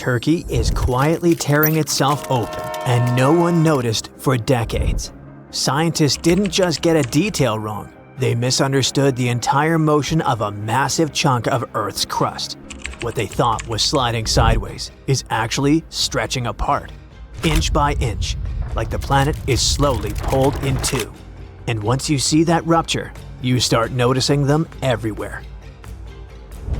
Turkey is quietly tearing itself open, and no one noticed for decades. Scientists didn't just get a detail wrong, they misunderstood the entire motion of a massive chunk of Earth's crust. What they thought was sliding sideways is actually stretching apart, inch by inch, like the planet is slowly pulled in two. And once you see that rupture, you start noticing them everywhere.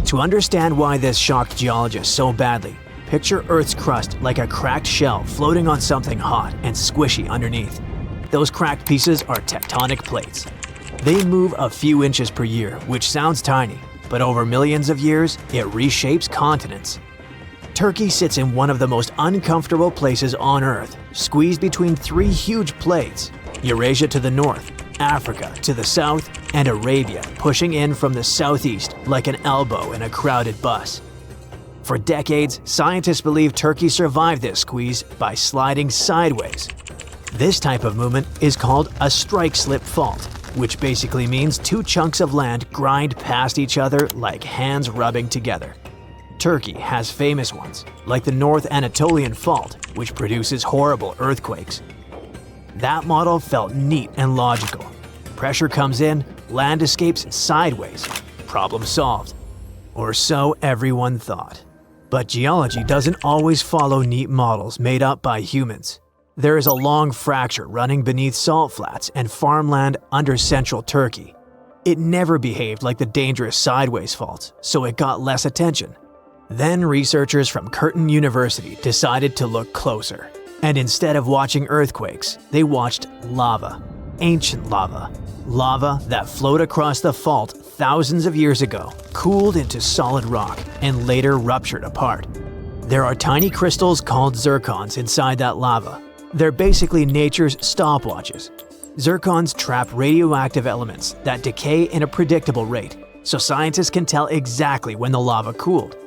To understand why this shocked geologists so badly, picture Earth's crust like a cracked shell floating on something hot and squishy underneath. Those cracked pieces are tectonic plates. They move a few inches per year, which sounds tiny, but over millions of years, it reshapes continents. Turkey sits in one of the most uncomfortable places on Earth, squeezed between three huge plates: Eurasia to the north, Africa to the south, and Arabia pushing in from the southeast like an elbow in a crowded bus. For decades, scientists believe Turkey survived this squeeze by sliding sideways. This type of movement is called a strike-slip fault, which basically means two chunks of land grind past each other like hands rubbing together. Turkey has famous ones, like the North Anatolian Fault, which produces horrible earthquakes. That model felt neat and logical. Pressure comes in, land escapes sideways. Problem solved. Or so everyone thought. But geology doesn't always follow neat models made up by humans. There is a long fracture running beneath salt flats and farmland under central Turkey. It never behaved like the dangerous sideways faults, so it got less attention. Then researchers from Curtin University decided to look closer. And instead of watching earthquakes, they watched lava. Ancient lava. Lava that flowed across the fault thousands of years ago, cooled into solid rock, and later ruptured apart. There are tiny crystals called zircons inside that lava. They're basically nature's stopwatches. Zircons trap radioactive elements that decay in a predictable rate, so scientists can tell exactly when the lava cooled.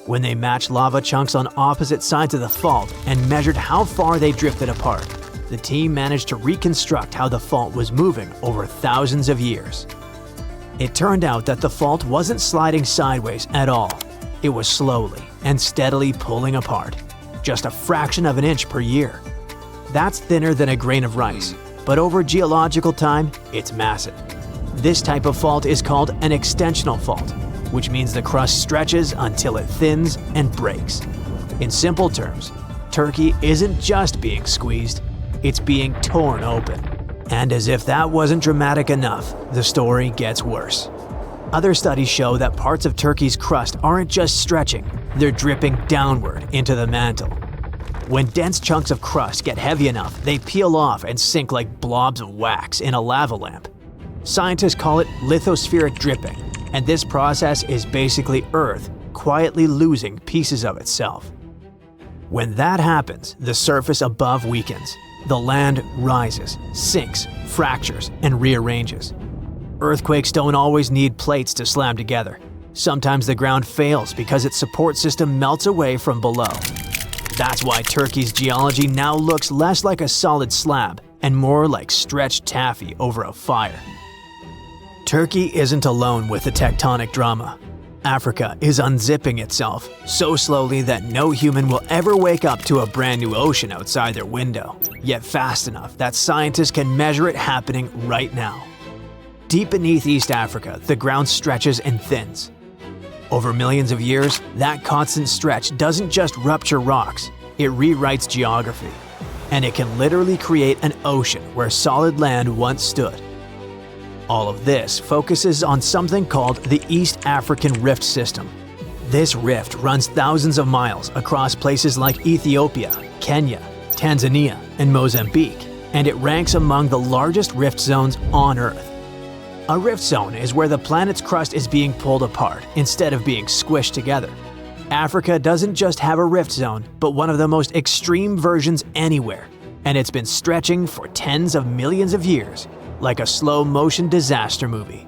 When they matched lava chunks on opposite sides of the fault and measured how far they drifted apart, the team managed to reconstruct how the fault was moving over thousands of years. It turned out that the fault wasn't sliding sideways at all. It was slowly and steadily pulling apart, just a fraction of an inch per year. That's thinner than a grain of rice, but over geological time, it's massive. This type of fault is called an extensional fault, which means the crust stretches until it thins and breaks. In simple terms, Turkey isn't just being squeezed, it's being torn open. And as if that wasn't dramatic enough, the story gets worse. Other studies show that parts of Turkey's crust aren't just stretching, they're dripping downward into the mantle. When dense chunks of crust get heavy enough, they peel off and sink like blobs of wax in a lava lamp. Scientists call it lithospheric dripping, and this process is basically Earth quietly losing pieces of itself. When that happens, the surface above weakens. The land rises, sinks, fractures, and rearranges. Earthquakes don't always need plates to slam together. Sometimes the ground fails because its support system melts away from below. That's why Turkey's geology now looks less like a solid slab and more like stretched taffy over a fire. Turkey isn't alone with the tectonic drama. Africa is unzipping itself so slowly that no human will ever wake up to a brand new ocean outside their window, yet fast enough that scientists can measure it happening right now. Deep beneath East Africa, the ground stretches and thins. Over millions of years, that constant stretch doesn't just rupture rocks, it rewrites geography. And it can literally create an ocean where solid land once stood. All of this focuses on something called the East African Rift System. This rift runs thousands of miles across places like Ethiopia, Kenya, Tanzania, and Mozambique, and it ranks among the largest rift zones on Earth. A rift zone is where the planet's crust is being pulled apart instead of being squished together. Africa doesn't just have a rift zone, but one of the most extreme versions anywhere, and it's been stretching for tens of millions of years, like a slow-motion disaster movie.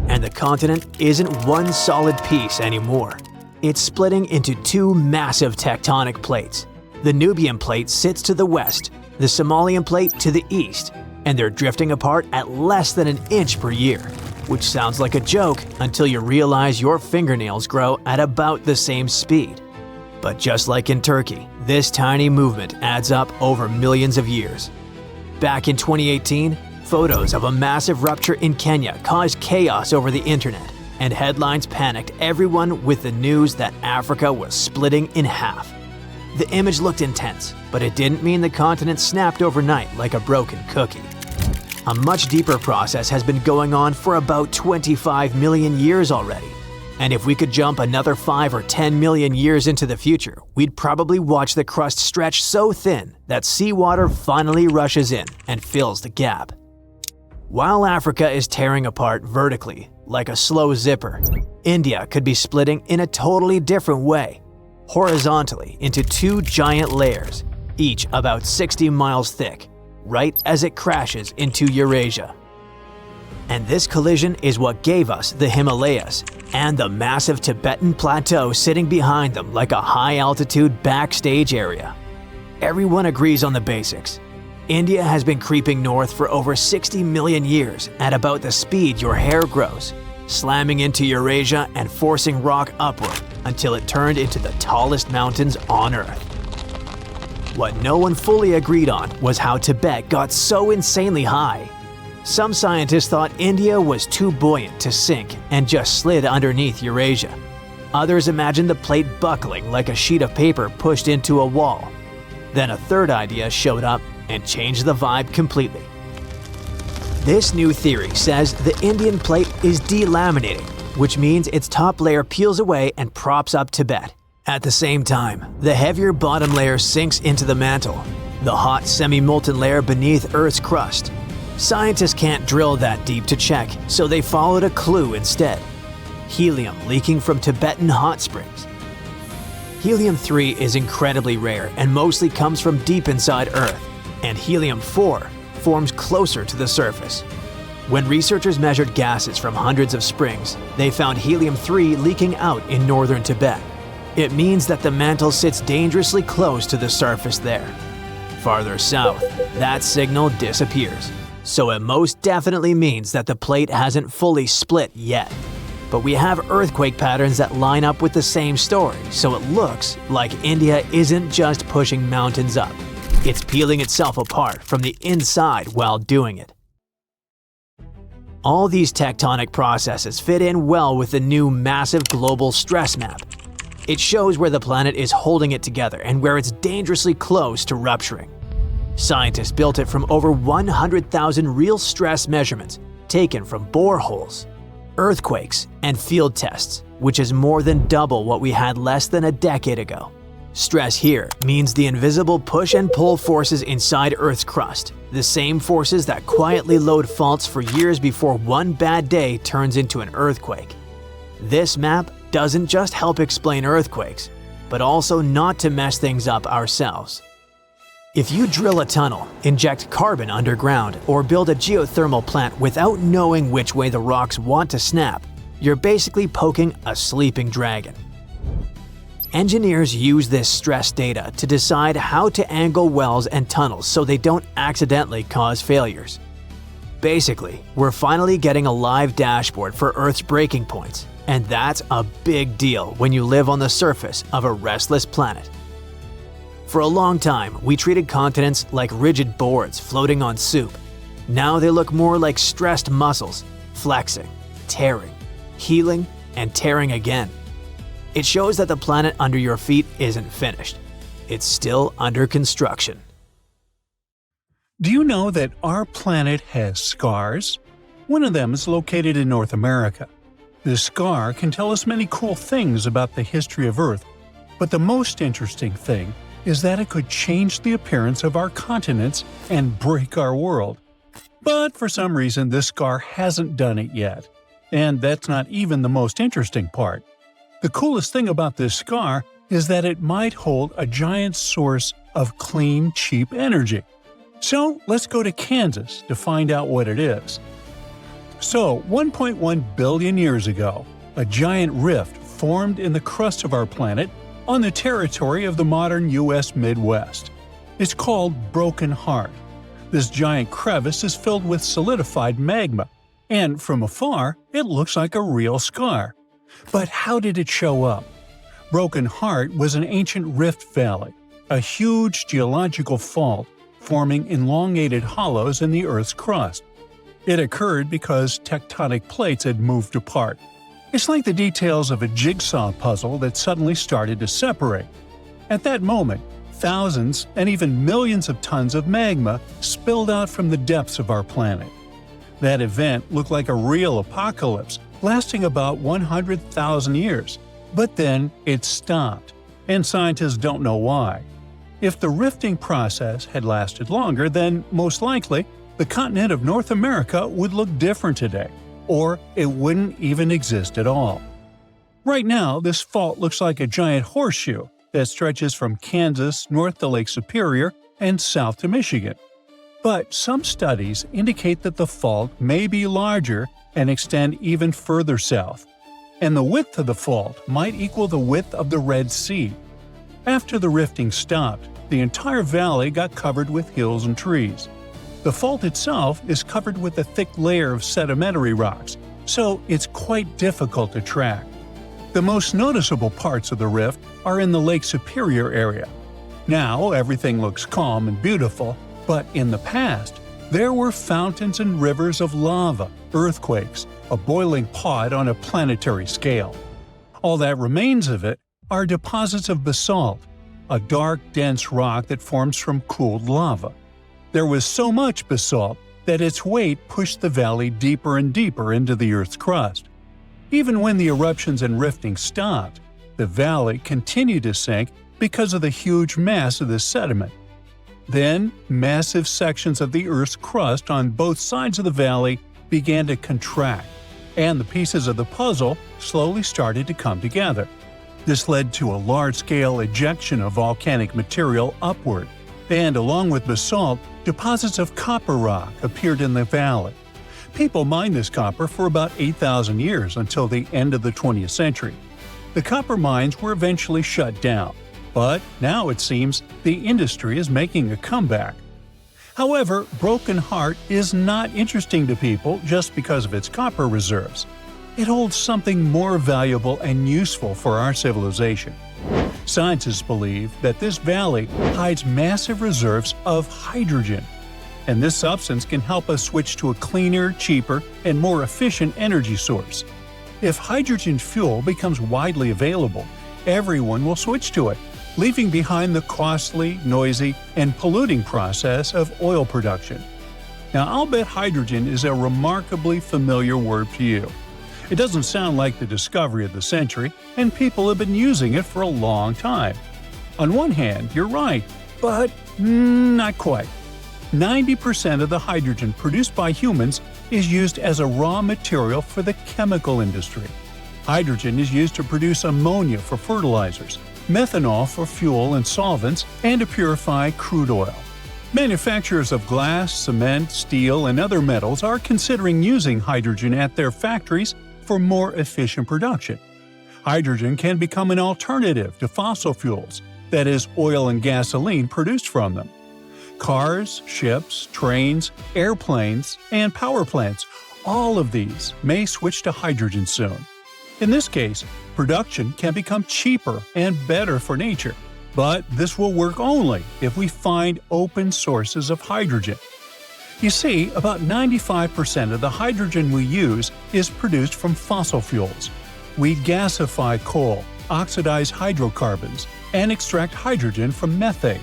And the continent isn't one solid piece anymore. It's splitting into two massive tectonic plates. The Nubian plate sits to the west, the Somalian plate to the east, and they're drifting apart at less than an inch per year, which sounds like a joke until you realize your fingernails grow at about the same speed. But just like in Turkey, this tiny movement adds up over millions of years. Back in 2018, photos of a massive rupture in Kenya caused chaos over the internet, and headlines panicked everyone with the news that Africa was splitting in half. The image looked intense, but it didn't mean the continent snapped overnight like a broken cookie. A much deeper process has been going on for about 25 million years already. And if we could jump another 5 or 10 million years into the future, we'd probably watch the crust stretch so thin that seawater finally rushes in and fills the gap. While Africa is tearing apart vertically, like a slow zipper, India could be splitting in a totally different way, horizontally into two giant layers, each about 60 miles thick, right as it crashes into Eurasia. And this collision is what gave us the Himalayas and the massive Tibetan plateau sitting behind them like a high-altitude backstage area. Everyone agrees on the basics. India has been creeping north for over 60 million years at about the speed your hair grows, slamming into Eurasia and forcing rock upward until it turned into the tallest mountains on Earth. What no one fully agreed on was how Tibet got so insanely high. Some scientists thought India was too buoyant to sink and just slid underneath Eurasia. Others imagined the plate buckling like a sheet of paper pushed into a wall. Then a third idea showed up and changed the vibe completely. This new theory says the Indian plate is delaminating, which means its top layer peels away and props up Tibet. At the same time, the heavier bottom layer sinks into the mantle, the hot semi-molten layer beneath Earth's crust. Scientists can't drill that deep to check, so they followed a clue instead: helium leaking from Tibetan hot springs. Helium-3 is incredibly rare and mostly comes from deep inside Earth, and helium-4 forms closer to the surface. When researchers measured gases from hundreds of springs, they found helium-3 leaking out in northern Tibet. It means that the mantle sits dangerously close to the surface there. Farther south, that signal disappears. So it most definitely means that the plate hasn't fully split yet. But we have earthquake patterns that line up with the same story, so it looks like India isn't just pushing mountains up. It's peeling itself apart from the inside while doing it. All these tectonic processes fit in well with the new massive global stress map. It shows where the planet is holding it together and where it's dangerously close to rupturing. Scientists built it from over 100,000 real stress measurements taken from boreholes, earthquakes, and field tests, which is more than double what we had less than a decade ago. Stress here means the invisible push and pull forces inside Earth's crust, the same forces that quietly load faults for years before one bad day turns into an earthquake. This map doesn't just help explain earthquakes, but also not to mess things up ourselves. If you drill a tunnel, inject carbon underground, or build a geothermal plant without knowing which way the rocks want to snap, you're basically poking a sleeping dragon. Engineers use this stress data to decide how to angle wells and tunnels so they don't accidentally cause failures. Basically, we're finally getting a live dashboard for Earth's breaking points, and that's a big deal when you live on the surface of a restless planet. For a long time, we treated continents like rigid boards floating on soup. Now they look more like stressed muscles, flexing, tearing, healing, and tearing again. It shows that the planet under your feet isn't finished. It's still under construction. Do you know that our planet has scars? One of them is located in North America. This scar can tell us many cool things about the history of Earth, but the most interesting thing is that it could change the appearance of our continents and break our world. But for some reason, this scar hasn't done it yet. And that's not even the most interesting part. The coolest thing about this scar is that it might hold a giant source of clean, cheap energy. So let's go to Kansas to find out what it is. So, 1.1 billion years ago, a giant rift formed in the crust of our planet on the territory of the modern U.S. Midwest. It's called Broken Heart. This giant crevice is filled with solidified magma, and from afar, it looks like a real scar. But how did it show up? Broken Heart was an ancient rift valley, a huge geological fault forming elongated hollows in the Earth's crust. It occurred because tectonic plates had moved apart. It's like the details of a jigsaw puzzle that suddenly started to separate. At that moment, thousands and even millions of tons of magma spilled out from the depths of our planet. That event looked like a real apocalypse, lasting about 100,000 years. But then it stopped, and scientists don't know why. If the rifting process had lasted longer, then most likely the continent of North America would look different today, or it wouldn't even exist at all. Right now, this fault looks like a giant horseshoe that stretches from Kansas north to Lake Superior and south to Michigan. But some studies indicate that the fault may be larger and extend even further south, and the width of the fault might equal the width of the Red Sea. After the rifting stopped, the entire valley got covered with hills and trees. The fault itself is covered with a thick layer of sedimentary rocks, so it's quite difficult to track. The most noticeable parts of the rift are in the Lake Superior area. Now everything looks calm and beautiful, but in the past, there were fountains and rivers of lava, earthquakes, a boiling pot on a planetary scale. All that remains of it are deposits of basalt, a dark, dense rock that forms from cooled lava. There was so much basalt that its weight pushed the valley deeper and deeper into the Earth's crust. Even when the eruptions and rifting stopped, the valley continued to sink because of the huge mass of this sediment. Then, massive sections of the Earth's crust on both sides of the valley began to contract, and the pieces of the puzzle slowly started to come together. This led to a large-scale ejection of volcanic material upward, and along with basalt, deposits of copper rock appeared in the valley. People mined this copper for about 8,000 years until the end of the 20th century. The copper mines were eventually shut down, but now it seems the industry is making a comeback. However, Broken Heart is not interesting to people just because of its copper reserves. It holds something more valuable and useful for our civilization. Scientists believe that this valley hides massive reserves of hydrogen, and this substance can help us switch to a cleaner, cheaper, and more efficient energy source. If hydrogen fuel becomes widely available, everyone will switch to it, leaving behind the costly, noisy, and polluting process of oil production. Now, I'll bet hydrogen is a remarkably familiar word to you. It doesn't sound like the discovery of the century, and people have been using it for a long time. On one hand, you're right, but not quite. 90% of the hydrogen produced by humans is used as a raw material for the chemical industry. Hydrogen is used to produce ammonia for fertilizers, methanol for fuel and solvents, and to purify crude oil. Manufacturers of glass, cement, steel, and other metals are considering using hydrogen at their factories for more efficient production. Hydrogen can become an alternative to fossil fuels, that is, oil and gasoline produced from them. Cars, ships, trains, airplanes, and power plants, all of these may switch to hydrogen soon. In this case, production can become cheaper and better for nature, but this will work only if we find open sources of hydrogen. You see, about 95% of the hydrogen we use is produced from fossil fuels. We gasify coal, oxidize hydrocarbons, and extract hydrogen from methane.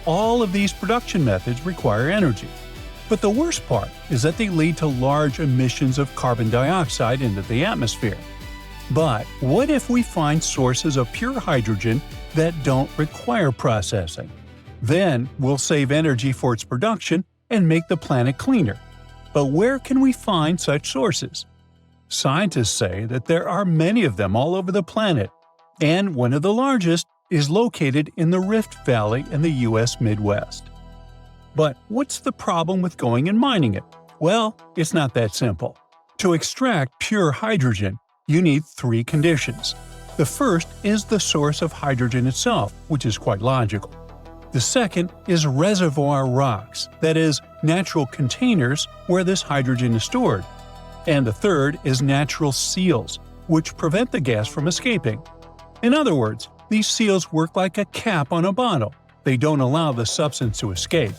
All of these production methods require energy. But the worst part is that they lead to large emissions of carbon dioxide into the atmosphere. But what if we find sources of pure hydrogen that don't require processing? Then we'll save energy for its production and make the planet cleaner. But where can we find such sources? Scientists say that there are many of them all over the planet, and one of the largest is located in the Rift Valley in the U.S. Midwest. But what's the problem with going and mining it? Well, it's not that simple. To extract pure hydrogen, you need 3 conditions. The first is the source of hydrogen itself, which is quite logical. The second is reservoir rocks, that is, natural containers where this hydrogen is stored. And the third is natural seals, which prevent the gas from escaping. In other words, these seals work like a cap on a bottle. They don't allow the substance to escape.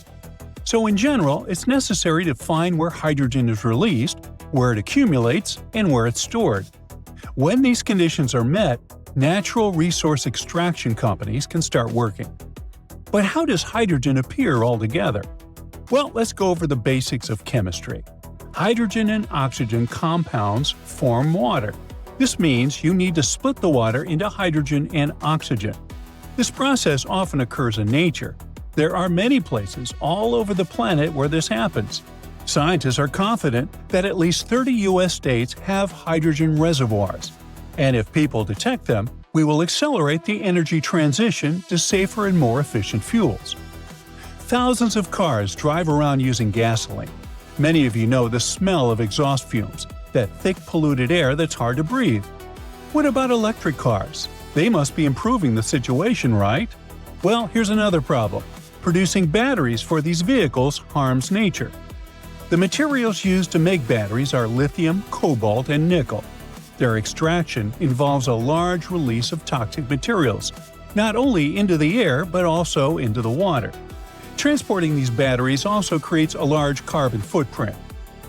So in general, it's necessary to find where hydrogen is released, where it accumulates, and where it's stored. When these conditions are met, natural resource extraction companies can start working. But how does hydrogen appear altogether? Well, let's go over the basics of chemistry. Hydrogen and oxygen compounds form water. This means you need to split the water into hydrogen and oxygen. This process often occurs in nature. There are many places all over the planet where this happens. Scientists are confident that at least 30 U.S. states have hydrogen reservoirs. And if people detect them, we will accelerate the energy transition to safer and more efficient fuels. Thousands of cars drive around using gasoline. Many of you know the smell of exhaust fumes, that thick polluted air that's hard to breathe. What about electric cars? They must be improving the situation, right? Well, here's another problem. Producing batteries for these vehicles harms nature. The materials used to make batteries are lithium, cobalt, and nickel. Their extraction involves a large release of toxic materials, not only into the air but also into the water. Transporting these batteries also creates a large carbon footprint.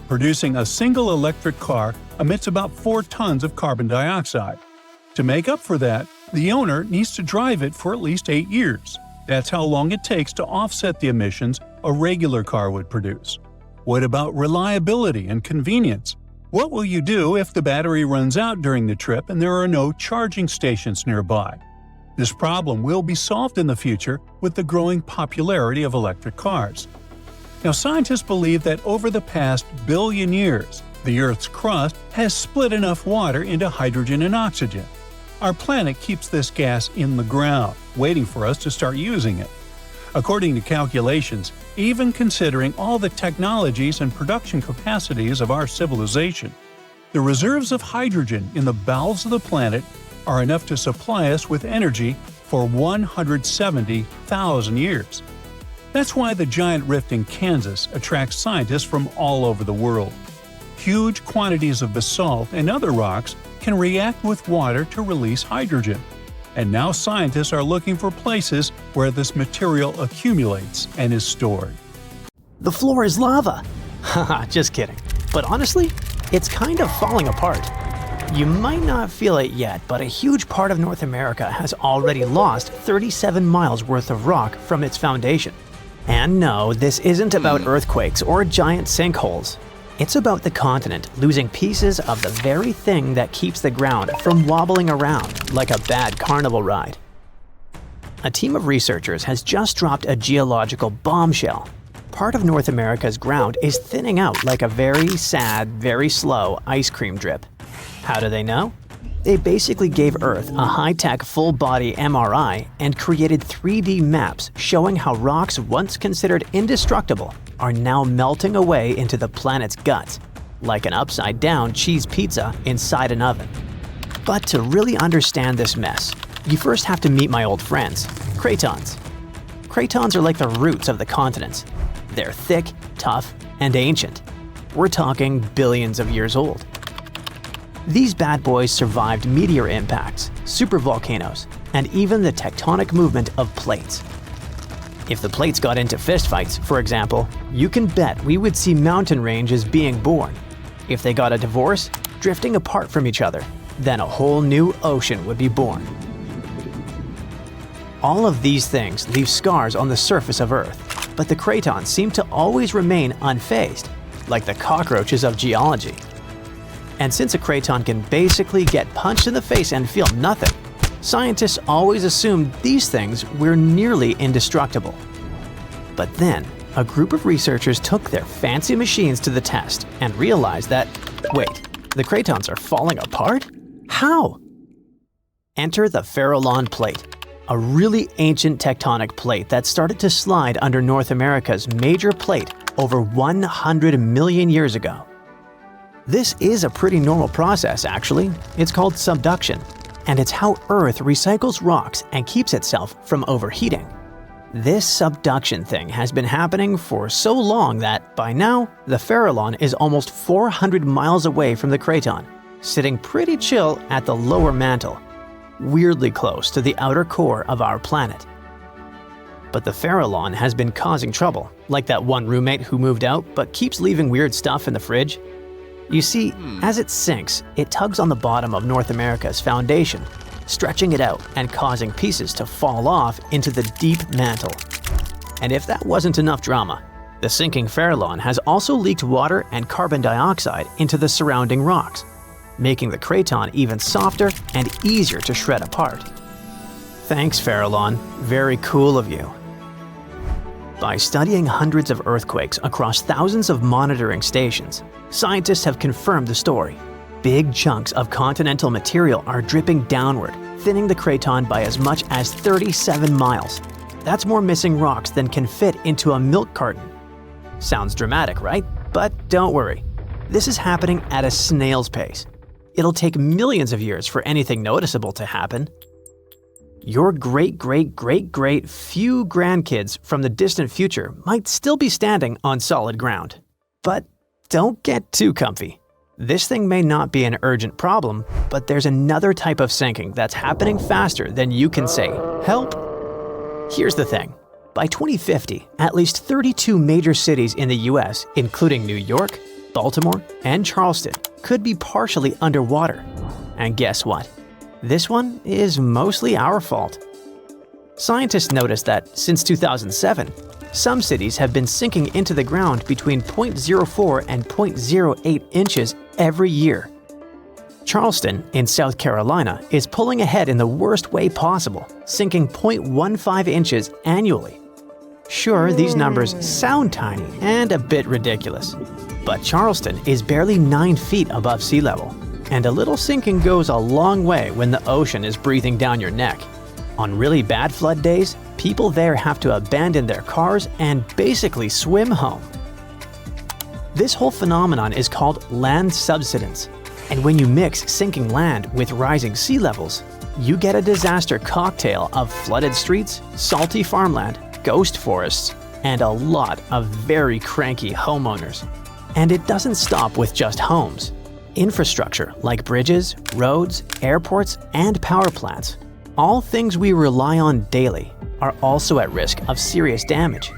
Producing a single electric car emits about 4 tons of carbon dioxide. To make up for that, the owner needs to drive it for at least 8 years. That's how long it takes to offset the emissions a regular car would produce. What about reliability and convenience? What will you do if the battery runs out during the trip and there are no charging stations nearby? This problem will be solved in the future with the growing popularity of electric cars. Now, scientists believe that over the past billion years, the Earth's crust has split enough water into hydrogen and oxygen. Our planet keeps this gas in the ground, waiting for us to start using it. According to calculations, even considering all the technologies and production capacities of our civilization, the reserves of hydrogen in the bowels of the planet are enough to supply us with energy for 170,000 years. That's why the giant rift in Kansas attracts scientists from all over the world. Huge quantities of basalt and other rocks can react with water to release hydrogen. And now scientists are looking for places where this material accumulates and is stored. The floor is lava. Haha, just kidding. But honestly, it's kind of falling apart. You might not feel it yet, but a huge part of North America has already lost 37 miles worth of rock from its foundation. And no, this isn't about earthquakes or giant sinkholes. It's about the continent losing pieces of the very thing that keeps the ground from wobbling around like a bad carnival ride. A team of researchers has just dropped a geological bombshell. Part of North America's ground is thinning out like a very sad, very slow ice cream drip. How do they know? They basically gave Earth a high-tech full-body MRI and created 3D maps showing how rocks once considered indestructible are now melting away into the planet's guts, like an upside-down cheese pizza inside an oven. But to really understand this mess, you first have to meet my old friends, cratons. Cratons are like the roots of the continents. They're thick, tough, and ancient. We're talking billions of years old. These bad boys survived meteor impacts, supervolcanoes, and even the tectonic movement of plates. If the plates got into fistfights, for example, you can bet we would see mountain ranges being born. If they got a divorce, drifting apart from each other, then a whole new ocean would be born. All of these things leave scars on the surface of Earth, but the cratons seem to always remain unfazed, like the cockroaches of geology. And since a craton can basically get punched in the face and feel nothing, scientists always assumed these things were nearly indestructible. But then, a group of researchers took their fancy machines to the test and realized that, wait, the cratons are falling apart? How? Enter the Farallon Plate, a really ancient tectonic plate that started to slide under North America's major plate over 100 million years ago. This is a pretty normal process, actually. It's called subduction, and it's how Earth recycles rocks and keeps itself from overheating. This subduction thing has been happening for so long that, by now, the Farallon is almost 400 miles away from the craton, sitting pretty chill at the lower mantle. weirdly close to the outer core of our planet. But the Farallon has been causing trouble, like that one roommate who moved out but keeps leaving weird stuff in the fridge. You see, as it sinks, it tugs on the bottom of North America's foundation, stretching it out and causing pieces to fall off into the deep mantle. And if that wasn't enough drama, the sinking Farallon has also leaked water and carbon dioxide into the surrounding rocks, making the craton even softer and easier to shred apart. Thanks, Farallon. Very cool of you. By studying hundreds of earthquakes across thousands of monitoring stations, scientists have confirmed the story. Big chunks of continental material are dripping downward, thinning the craton by as much as 37 miles. That's more missing rocks than can fit into a milk carton. Sounds dramatic, right? But don't worry. This is happening at a snail's pace. It'll take millions of years for anything noticeable to happen. Your great-great-great-great few grandkids from the distant future might still be standing on solid ground. But don't get too comfy. This thing may not be an urgent problem, but there's another type of sinking that's happening faster than you can say, "Help!" Here's the thing. By 2050, at least 32 major cities in the US, including New York, Baltimore, and Charleston, could be partially underwater. And guess what? This one is mostly our fault. Scientists noticed that since 2007, some cities have been sinking into the ground between 0.04 and 0.08 inches every year. Charleston, in South Carolina, is pulling ahead in the worst way possible, sinking 0.15 inches annually. Sure, these numbers sound tiny and a bit ridiculous, but Charleston is barely 9 feet above sea level. And a little sinking goes a long way when the ocean is breathing down your neck. On really bad flood days, people there have to abandon their cars and basically swim home. This whole phenomenon is called land subsidence. And when you mix sinking land with rising sea levels, you get a disaster cocktail of flooded streets, salty farmland, ghost forests, and a lot of very cranky homeowners. And it doesn't stop with just homes. Infrastructure like bridges, roads, airports, and power plants, all things we rely on daily, are also at risk of serious damage.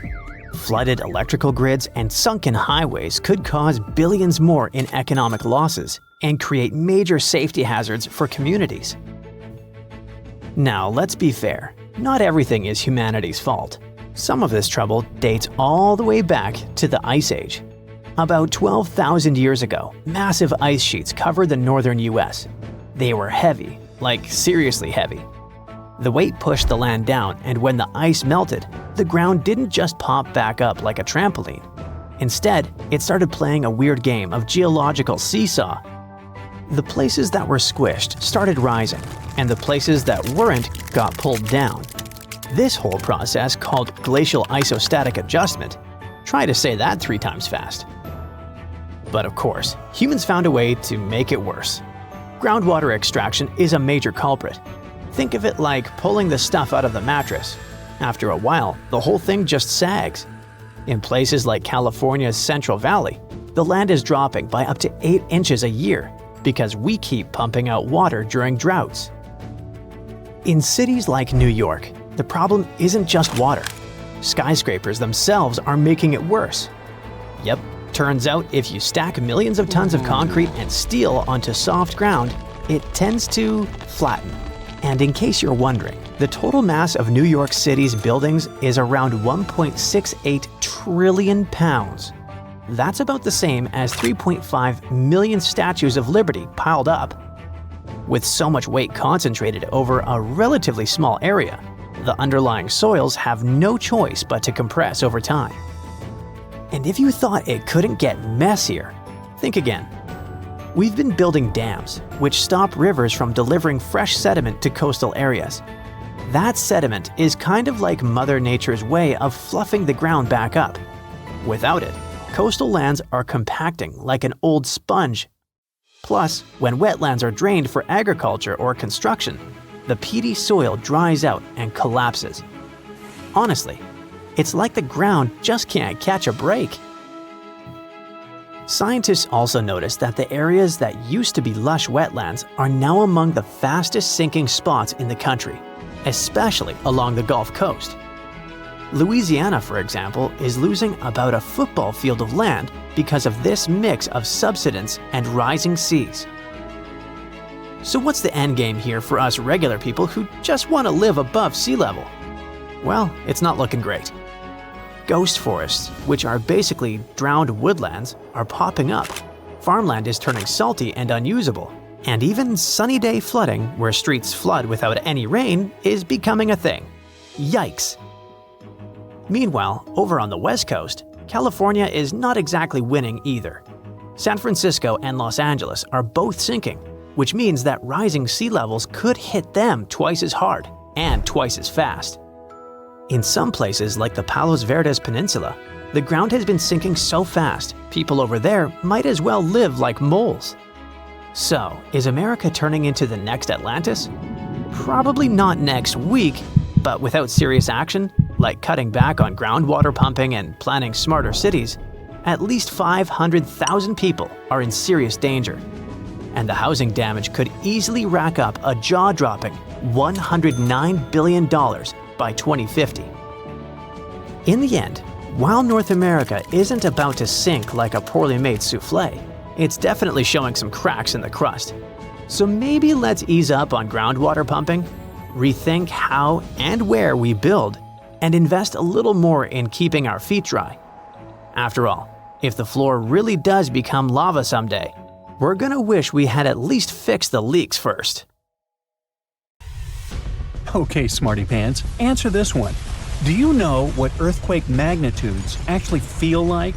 Flooded electrical grids and sunken highways could cause billions more in economic losses and create major safety hazards for communities. Now, let's be fair. Not everything is humanity's fault. Some of this trouble dates all the way back to the Ice Age. About 12,000 years ago, massive ice sheets covered the northern US. They were heavy, like seriously heavy. The weight pushed the land down, and when the ice melted, the ground didn't just pop back up like a trampoline. Instead, it started playing a weird game of geological seesaw. The places that were squished started rising, and the places that weren't got pulled down. This whole process, called glacial isostatic adjustment, try to say that 3 times fast. But of course, humans found a way to make it worse. Groundwater extraction is a major culprit. Think of it like pulling the stuff out of the mattress. After a while, the whole thing just sags. In places like California's Central Valley, the land is dropping by up to 8 inches a year because we keep pumping out water during droughts. In cities like New York, the problem isn't just water. Skyscrapers themselves are making it worse. Yep, turns out if you stack millions of tons of concrete and steel onto soft ground, it tends to flatten. And in case you're wondering, the total mass of New York City's buildings is around 1.68 trillion pounds. That's about the same as 3.5 million statues of liberty piled up. With so much weight concentrated over a relatively small area, the underlying soils have no choice but to compress over time. And if you thought it couldn't get messier, think again. We've been building dams, which stop rivers from delivering fresh sediment to coastal areas. That sediment is kind of like Mother Nature's way of fluffing the ground back up. Without it, coastal lands are compacting like an old sponge. Plus, when wetlands are drained for agriculture or construction, the peaty soil dries out and collapses. Honestly, it's like the ground just can't catch a break. Scientists also noticed that the areas that used to be lush wetlands are now among the fastest sinking spots in the country, especially along the Gulf Coast. Louisiana, for example, is losing about a football field of land because of this mix of subsidence and rising seas. So what's the end game here for us regular people who just want to live above sea level? Well, it's not looking great. Ghost forests, which are basically drowned woodlands, are popping up. Farmland is turning salty and unusable. And even sunny day flooding, where streets flood without any rain, is becoming a thing. Yikes! Meanwhile, over on the West Coast, California is not exactly winning either. San Francisco and Los Angeles are both sinking, which means that rising sea levels could hit them twice as hard and twice as fast. In some places like the Palos Verdes Peninsula, the ground has been sinking so fast, people over there might as well live like moles. So, is America turning into the next Atlantis? Probably not next week, but without serious action, like cutting back on groundwater pumping and planning smarter cities, at least 500,000 people are in serious danger. And the housing damage could easily rack up a jaw-dropping $109 billion by 2050. In the end, while North America isn't about to sink like a poorly made souffle, it's definitely showing some cracks in the crust. So maybe let's ease up on groundwater pumping, rethink how and where we build, and invest a little more in keeping our feet dry. After all, if the floor really does become lava someday, we're gonna wish we had at least fixed the leaks first. Okay, smarty pants, answer this one. Do you know what earthquake magnitudes actually feel like?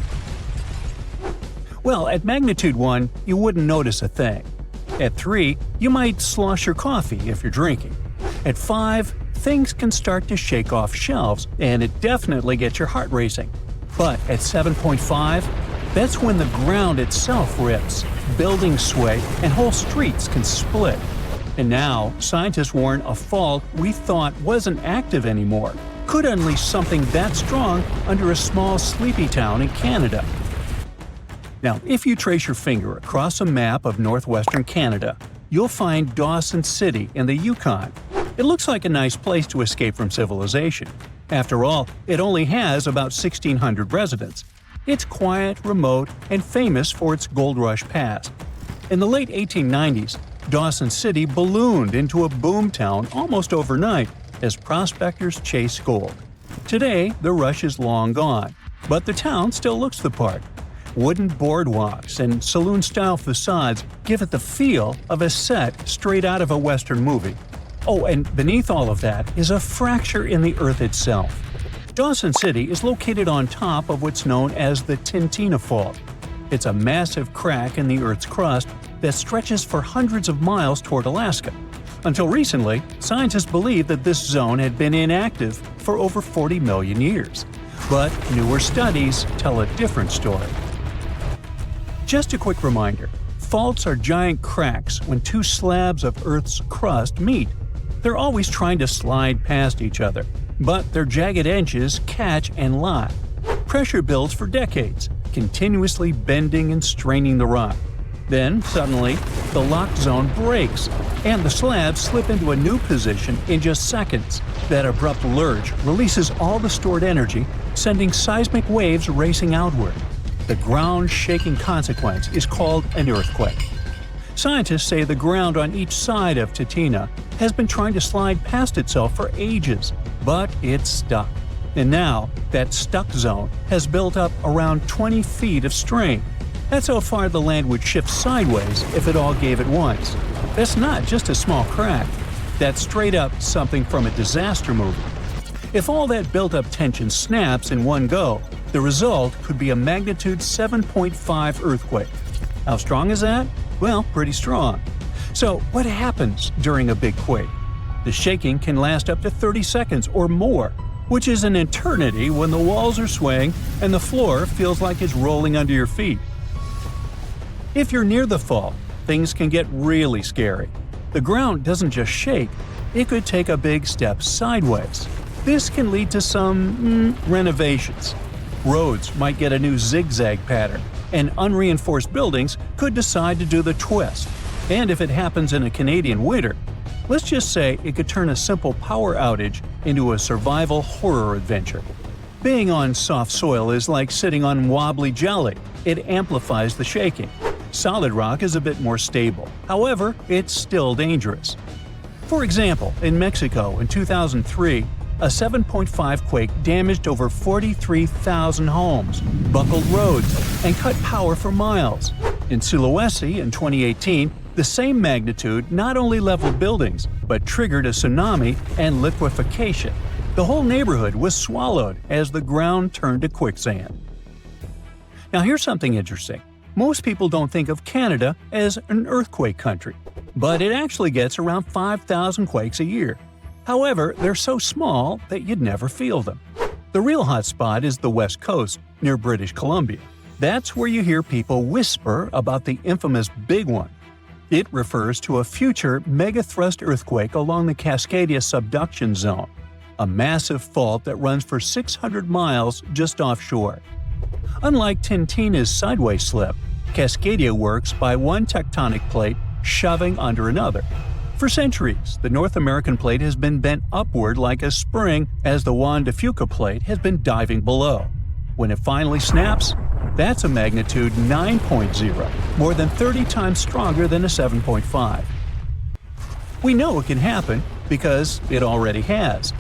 Well, at magnitude 1, you wouldn't notice a thing. At 3, you might slosh your coffee if you're drinking. At 5, things can start to shake off shelves, and it definitely gets your heart racing. But at 7.5, that's when the ground itself rips, buildings sway, and whole streets can split. And now, scientists warn a fault we thought wasn't active anymore could unleash something that strong under a small sleepy town in Canada. Now, if you trace your finger across a map of northwestern Canada, you'll find Dawson City in the Yukon. It looks like a nice place to escape from civilization. After all, it only has about 1,600 residents. It's quiet, remote, and famous for its gold rush past. In the late 1890s, Dawson City ballooned into a boomtown almost overnight as prospectors chased gold. Today, the rush is long gone, but the town still looks the part. Wooden boardwalks and saloon-style facades give it the feel of a set straight out of a Western movie. Oh, and beneath all of that is a fracture in the earth itself. Dawson City is located on top of what's known as the Tintina Fault. It's a massive crack in the Earth's crust that stretches for hundreds of miles toward Alaska. Until recently, scientists believed that this zone had been inactive for over 40 million years. But newer studies tell a different story. Just a quick reminder, faults are giant cracks when two slabs of Earth's crust meet. They're always trying to slide past each other, but their jagged edges catch and lock. Pressure builds for decades, continuously bending and straining the rock. Then, suddenly, the locked zone breaks, and the slabs slip into a new position in just seconds. That abrupt lurch releases all the stored energy, sending seismic waves racing outward. The ground-shaking consequence is called an earthquake. Scientists say the ground on each side of Tintina has been trying to slide past itself for ages, but it's stuck. And now, that stuck zone has built up around 20 feet of strain. That's how far the land would shift sideways if it all gave at once. That's not just a small crack. That's straight up something from a disaster movie. If all that built-up tension snaps in one go, the result could be a magnitude 7.5 earthquake. How strong is that? Well, pretty strong. So, what happens during a big quake? The shaking can last up to 30 seconds or more, which is an eternity when the walls are swaying and the floor feels like it's rolling under your feet. If you're near the fault, things can get really scary. The ground doesn't just shake, it could take a big step sideways. This can lead to some renovations. Roads might get a new zigzag pattern, and unreinforced buildings could decide to do the twist. And if it happens in a Canadian winter, let's just say it could turn a simple power outage into a survival horror adventure. Being on soft soil is like sitting on wobbly jelly. It amplifies the shaking. Solid rock is a bit more stable. However, it's still dangerous. For example, in Mexico in 2003, a 7.5 quake damaged over 43,000 homes, buckled roads, and cut power for miles. In Sulawesi in 2018, the same magnitude not only leveled buildings, but triggered a tsunami and liquefaction. The whole neighborhood was swallowed as the ground turned to quicksand. Now here's something interesting. Most people don't think of Canada as an earthquake country, but it actually gets around 5,000 quakes a year. However, they're so small that you'd never feel them. The real hotspot is the West Coast, near British Columbia. That's where you hear people whisper about the infamous Big One. It refers to a future megathrust earthquake along the Cascadia subduction zone, a massive fault that runs for 600 miles just offshore. Unlike Tintina's sideways slip, Cascadia works by one tectonic plate shoving under another. For centuries, the North American plate has been bent upward like a spring as the Juan de Fuca plate has been diving below. When it finally snaps, that's a magnitude 9.0, more than 30 times stronger than a 7.5. We know it can happen because it already has.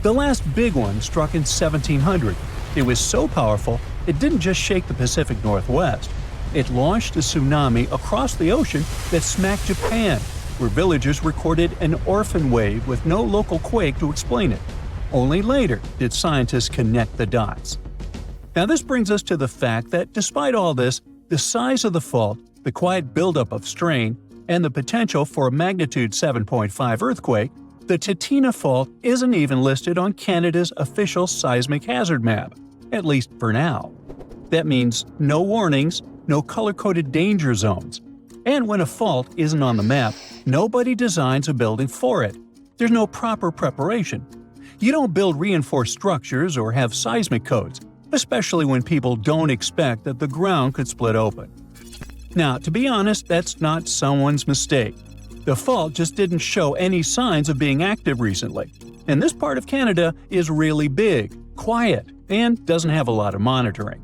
The last big one struck in 1700. It was so powerful, it didn't just shake the Pacific Northwest. It launched a tsunami across the ocean that smacked Japan, where villagers recorded an orphan wave with no local quake to explain it. Only later did scientists connect the dots. Now this brings us to the fact that despite all this, the size of the fault, the quiet buildup of strain, and the potential for a magnitude 7.5 earthquake, the Tintina fault isn't even listed on Canada's official seismic hazard map, at least for now. That means no warnings, no color-coded danger zones. And when a fault isn't on the map, nobody designs a building for it. There's no proper preparation. You don't build reinforced structures or have seismic codes, especially when people don't expect that the ground could split open. Now, to be honest, that's not someone's mistake. The fault just didn't show any signs of being active recently. And this part of Canada is really big, quiet, and doesn't have a lot of monitoring.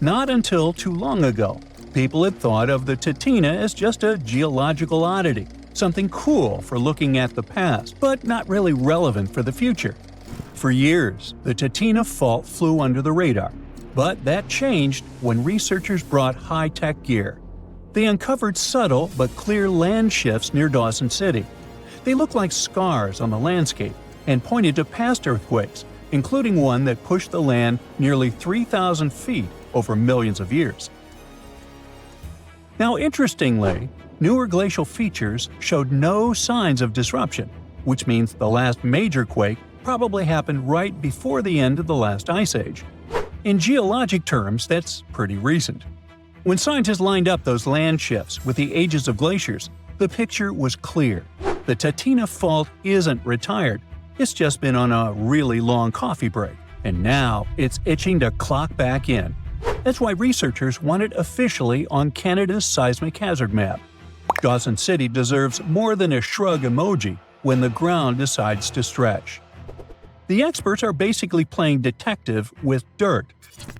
Not until too long ago, people had thought of the Tintina as just a geological oddity, something cool for looking at the past, but not really relevant for the future. For years, the Tintina fault flew under the radar, but that changed when researchers brought high-tech gear. They uncovered subtle but clear land shifts near Dawson City. They looked like scars on the landscape and pointed to past earthquakes, including one that pushed the land nearly 3,000 feet over millions of years. Now, interestingly, newer glacial features showed no signs of disruption, which means the last major quake probably happened right before the end of the last ice age. In geologic terms, that's pretty recent. When scientists lined up those land shifts with the ages of glaciers, the picture was clear. The Tintina fault isn't retired. It's just been on a really long coffee break, and now it's itching to clock back in. That's why researchers want it officially on Canada's seismic hazard map. Dawson City deserves more than a shrug emoji when the ground decides to stretch. The experts are basically playing detective with dirt.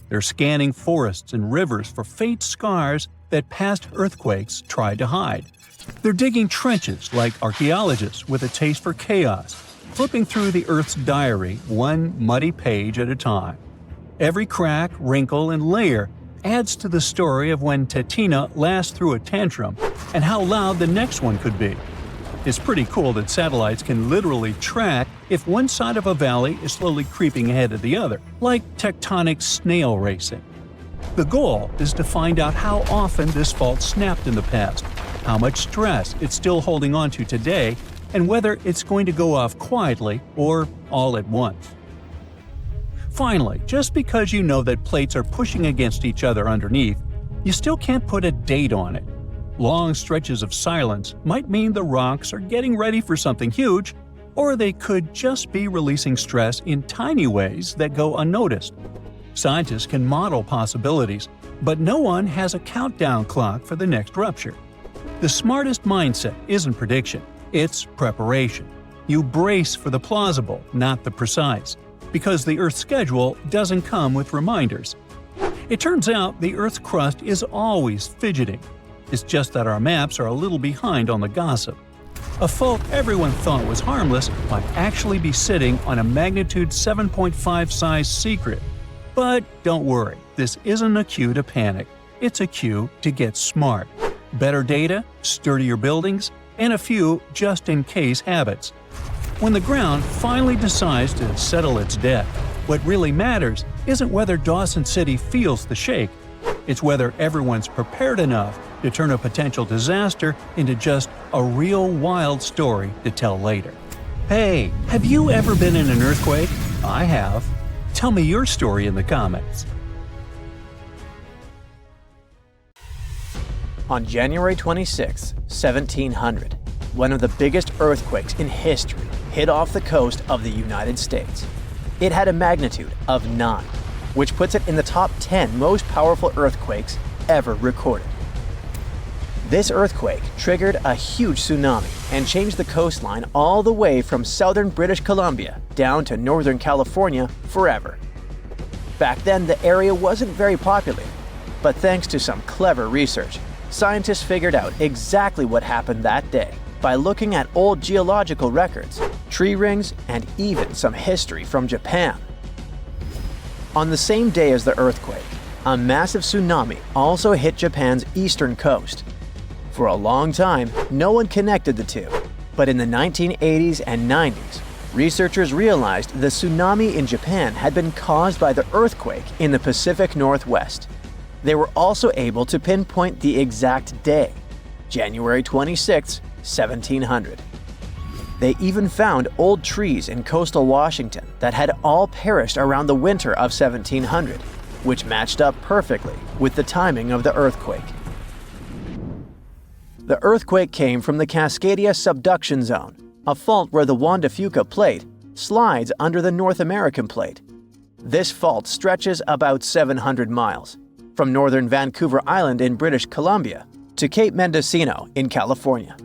They're scanning forests and rivers for faint scars that past earthquakes tried to hide. They're digging trenches like archaeologists with a taste for chaos, flipping through the Earth's diary one muddy page at a time. Every crack, wrinkle, and layer adds to the story of when Tintina last threw a tantrum and how loud the next one could be. It's pretty cool that satellites can literally track if one side of a valley is slowly creeping ahead of the other, like tectonic snail racing. The goal is to find out how often this fault snapped in the past, how much stress it's still holding on to today, and whether it's going to go off quietly or all at once. Finally, just because you know that plates are pushing against each other underneath, you still can't put a date on it. Long stretches of silence might mean the rocks are getting ready for something huge, or they could just be releasing stress in tiny ways that go unnoticed. Scientists can model possibilities, But no one has a countdown clock for the next rupture. The smartest mindset isn't prediction, it's preparation. You brace for the plausible, not the precise, because the Earth's schedule doesn't come with reminders. It turns out the Earth's crust is always fidgeting. It's just that our maps are a little behind on the gossip. A fault everyone thought was harmless might actually be sitting on a magnitude 7.5 size secret. But don't worry, this isn't a cue to panic. It's a cue to get smart. Better data, sturdier buildings, and a few just-in-case habits. When the ground finally decides to settle its debt, what really matters isn't whether Dawson City feels the shake. It's whether everyone's prepared enough to turn a potential disaster into just a real wild story to tell later. Hey, have you ever been in an earthquake? I have. Tell me your story in the comments. On January 26, 1700, one of the biggest earthquakes in history hit off the coast of the United States. It had a magnitude of 9, which puts it in the top 10 most powerful earthquakes ever recorded. This earthquake triggered a huge tsunami and changed the coastline all the way from southern British Columbia down to northern California forever. Back then, the area wasn't very populated, but thanks to some clever research, scientists figured out exactly what happened that day by looking at old geological records, tree rings, and even some history from Japan. On the same day as the earthquake, a massive tsunami also hit Japan's eastern coast. For a long time, no one connected the two, but in the 1980s and 90s, researchers realized the tsunami in Japan had been caused by the earthquake in the Pacific Northwest. They were also able to pinpoint the exact day, January 26, 1700. They even found old trees in coastal Washington that had all perished around the winter of 1700, which matched up perfectly with the timing of the earthquake. The earthquake came from the Cascadia subduction zone, a fault where the Juan de Fuca plate slides under the North American plate. This fault stretches about 700 miles, from northern Vancouver Island in British Columbia to Cape Mendocino in California.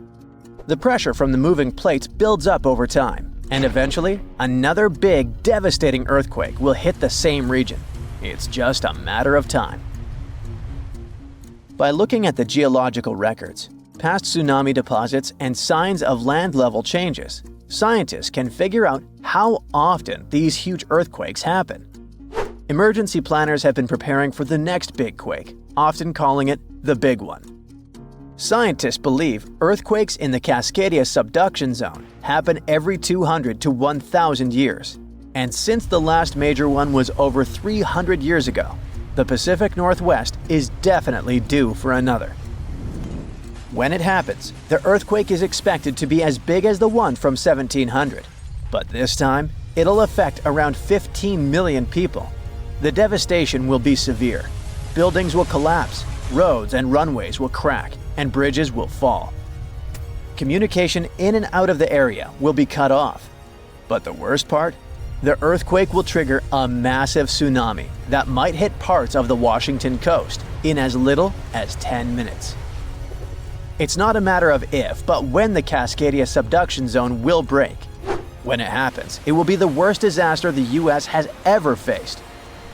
The pressure from the moving plates builds up over time, and eventually, another big, devastating earthquake will hit the same region. It's just a matter of time. By looking at the geological records, past tsunami deposits, and signs of land level changes, scientists can figure out how often these huge earthquakes happen. Emergency planners have been preparing for the next big quake, often calling it the big one. Scientists believe earthquakes in the Cascadia subduction zone happen every 200 to 1,000 years. And since the last major one was over 300 years ago, the Pacific Northwest is definitely due for another. When it happens, the earthquake is expected to be as big as the one from 1700. But this time, it'll affect around 15 million people. The devastation will be severe. Buildings will collapse, roads and runways will crack, and bridges will fall. Communication in and out of the area will be cut off. But the worst part? The earthquake will trigger a massive tsunami that might hit parts of the Washington coast in as little as 10 minutes. It's not a matter of if, but when the Cascadia subduction zone will break. When it happens, it will be the worst disaster the US has ever faced.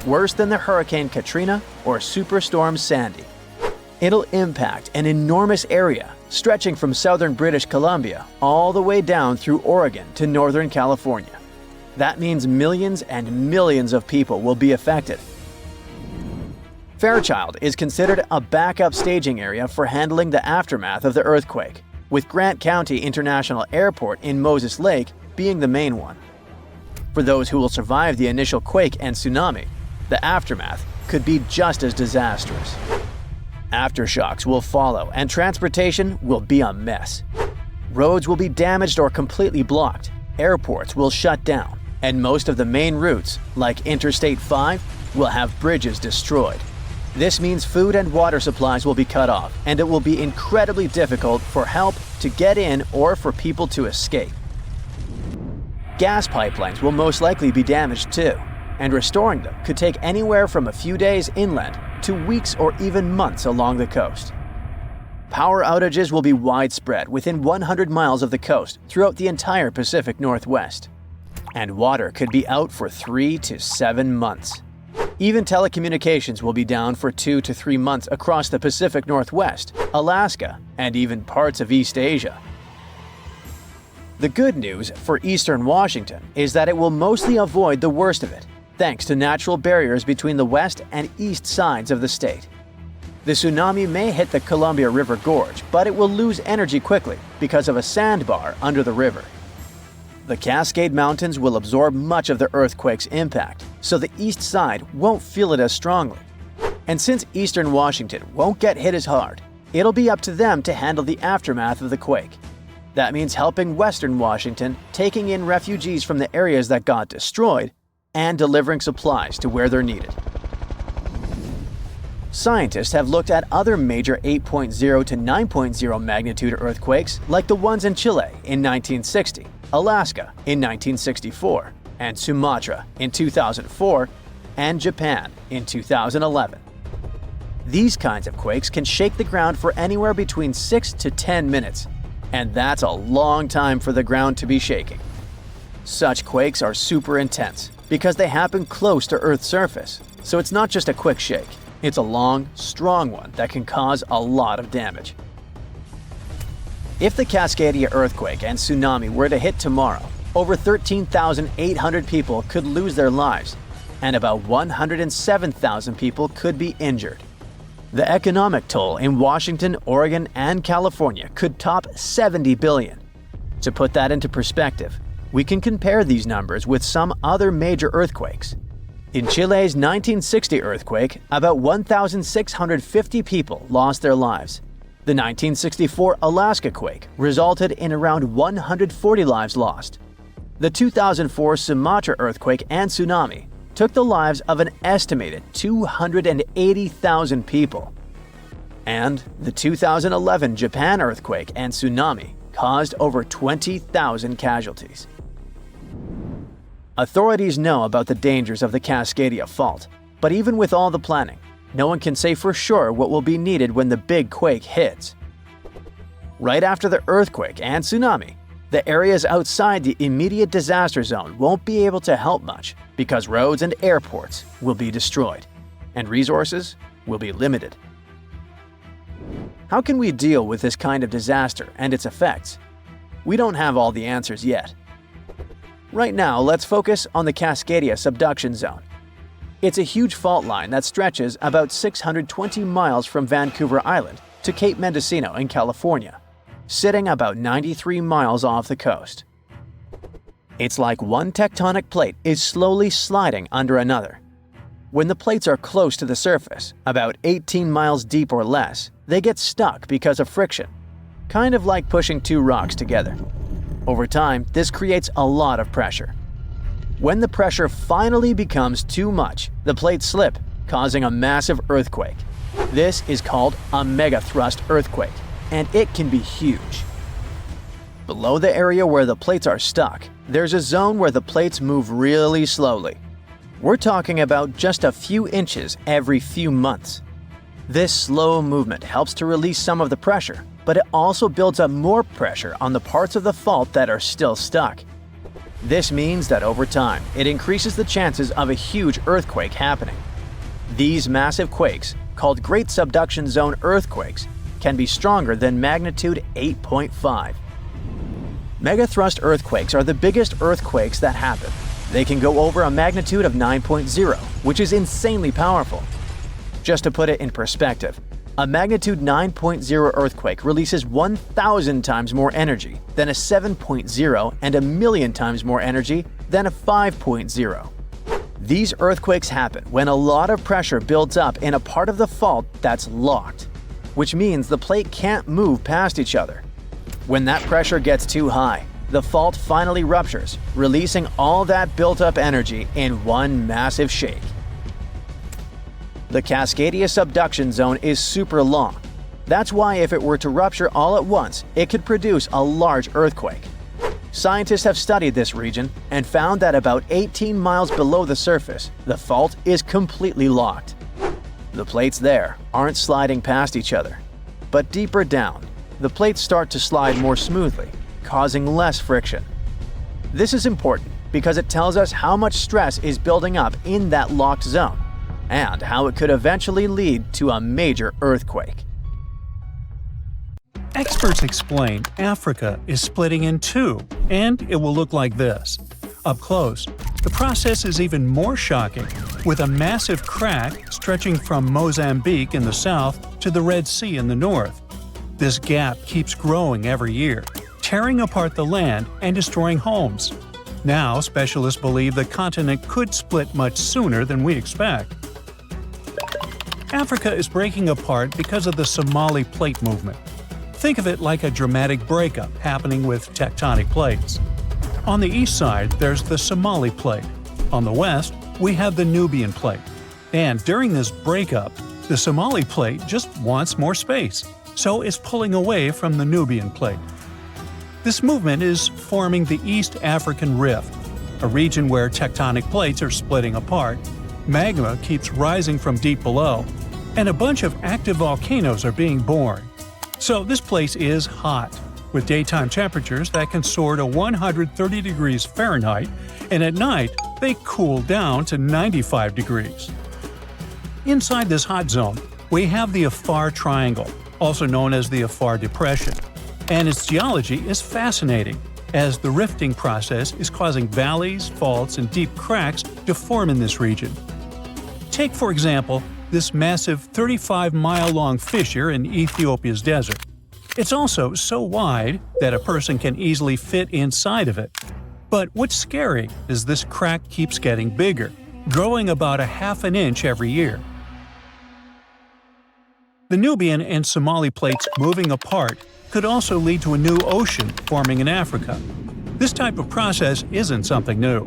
Worse than the Hurricane Katrina or Superstorm Sandy. It'll impact an enormous area, stretching from southern British Columbia all the way down through Oregon to northern California. That means millions and millions of people will be affected. Fairchild is considered a backup staging area for handling the aftermath of the earthquake, with Grant County International Airport in Moses Lake being the main one. For those who will survive the initial quake and tsunami, the aftermath could be just as disastrous. Aftershocks will follow, and transportation will be a mess. Roads will be damaged or completely blocked, airports will shut down, and most of the main routes, like Interstate 5, will have bridges destroyed. This means food and water supplies will be cut off, and it will be incredibly difficult for help to get in or for people to escape. Gas pipelines will most likely be damaged too, and restoring them could take anywhere from a few days inland to weeks or even months along the coast. Power outages will be widespread within 100 miles of the coast throughout the entire Pacific Northwest. And water could be out for 3 to 7 months. Even telecommunications will be down for 2 to 3 months across the Pacific Northwest, Alaska, and even parts of East Asia. The good news for eastern Washington is that it will mostly avoid the worst of it, thanks to natural barriers between the west and east sides of the state. The tsunami may hit the Columbia River Gorge, but it will lose energy quickly because of a sandbar under the river. The Cascade Mountains will absorb much of the earthquake's impact, so the east side won't feel it as strongly. And since eastern Washington won't get hit as hard, it'll be up to them to handle the aftermath of the quake. That means helping western Washington, taking in refugees from the areas that got destroyed, and delivering supplies to where they're needed. Scientists have looked at other major 8.0 to 9.0 magnitude earthquakes like the ones in Chile in 1960, Alaska in 1964, and Sumatra in 2004, and Japan in 2011. These kinds of quakes can shake the ground for anywhere between 6 to 10 minutes, and that's a long time for the ground to be shaking. Such quakes are super intense because they happen close to Earth's surface, so it's not just a quick shake. It's a long, strong one that can cause a lot of damage. If the Cascadia earthquake and tsunami were to hit tomorrow, over 13,800 people could lose their lives, and about 107,000 people could be injured. The economic toll in Washington, Oregon, and California could top 70 billion. To put that into perspective, we can compare these numbers with some other major earthquakes. In Chile's 1960 earthquake, about 1,650 people lost their lives. The 1964 Alaska quake resulted in around 140 lives lost. The 2004 Sumatra earthquake and tsunami took the lives of an estimated 280,000 people. And the 2011 Japan earthquake and tsunami caused over 20,000 casualties. Authorities know about the dangers of the Cascadia fault, but even with all the planning, no one can say for sure what will be needed when the big quake hits. Right after the earthquake and tsunami, the areas outside the immediate disaster zone won't be able to help much because roads and airports will be destroyed, and resources will be limited. How can we deal with this kind of disaster and its effects? We don't have all the answers yet. Right now, let's focus on the Cascadia subduction zone. It's a huge fault line that stretches about 620 miles from Vancouver Island to Cape Mendocino in California, sitting about 93 miles off the coast. It's like one tectonic plate is slowly sliding under another. When the plates are close to the surface, about 18 miles deep or less, they get stuck because of friction, kind of like pushing two rocks together. Over time, this creates a lot of pressure. When the pressure finally becomes too much, the plates slip, causing a massive earthquake. This is called a megathrust earthquake, and it can be huge. Below the area where the plates are stuck, there's a zone where the plates move really slowly. We're talking about just a few inches every few months. This slow movement helps to release some of the pressure, but it also builds up more pressure on the parts of the fault that are still stuck. This means that over time, it increases the chances of a huge earthquake happening. These massive quakes, called Great Subduction Zone earthquakes, can be stronger than magnitude 8.5. Megathrust earthquakes are the biggest earthquakes that happen. They can go over a magnitude of 9.0, which is insanely powerful. Just to put it in perspective, a magnitude 9.0 earthquake releases 1,000 times more energy than a 7.0 and 1,000,000 times more energy than a 5.0. These earthquakes happen when a lot of pressure builds up in a part of the fault that's locked, which means the plate can't move past each other. When that pressure gets too high, the fault finally ruptures, releasing all that built-up energy in one massive shake. The Cascadia subduction zone is super long. That's why if it were to rupture all at once, it could produce a large earthquake. Scientists have studied this region and found that about 18 miles below the surface, the fault is completely locked. The plates there aren't sliding past each other. But deeper down, the plates start to slide more smoothly, causing less friction. This is important because it tells us how much stress is building up in that locked zone, and how it could eventually lead to a major earthquake. Experts explain Africa is splitting in two, and it will look like this. Up close, the process is even more shocking, with a massive crack stretching from Mozambique in the south to the Red Sea in the north. This gap keeps growing every year, tearing apart the land and destroying homes. Now, specialists believe the continent could split much sooner than we expect. Africa is breaking apart because of the Somali plate movement. Think of it like a dramatic breakup happening with tectonic plates. On the east side, there's the Somali plate. On the west, we have the Nubian plate. And during this breakup, the Somali plate just wants more space, so it's pulling away from the Nubian plate. This movement is forming the East African Rift, a region where tectonic plates are splitting apart, magma keeps rising from deep below, and a bunch of active volcanoes are being born. So this place is hot, with daytime temperatures that can soar to 130 degrees Fahrenheit, and at night they cool down to 95 degrees. Inside this hot zone, we have the Afar Triangle, also known as the Afar Depression, and its geology is fascinating, as the rifting process is causing valleys, faults, and deep cracks to form in this region. Take, for example, this massive 35-mile-long fissure in Ethiopia's desert. It's also so wide that a person can easily fit inside of it. But what's scary is this crack keeps getting bigger, growing about 1/2 inch every year. The Nubian and Somali plates moving apart could also lead to a new ocean forming in Africa. This type of process isn't something new.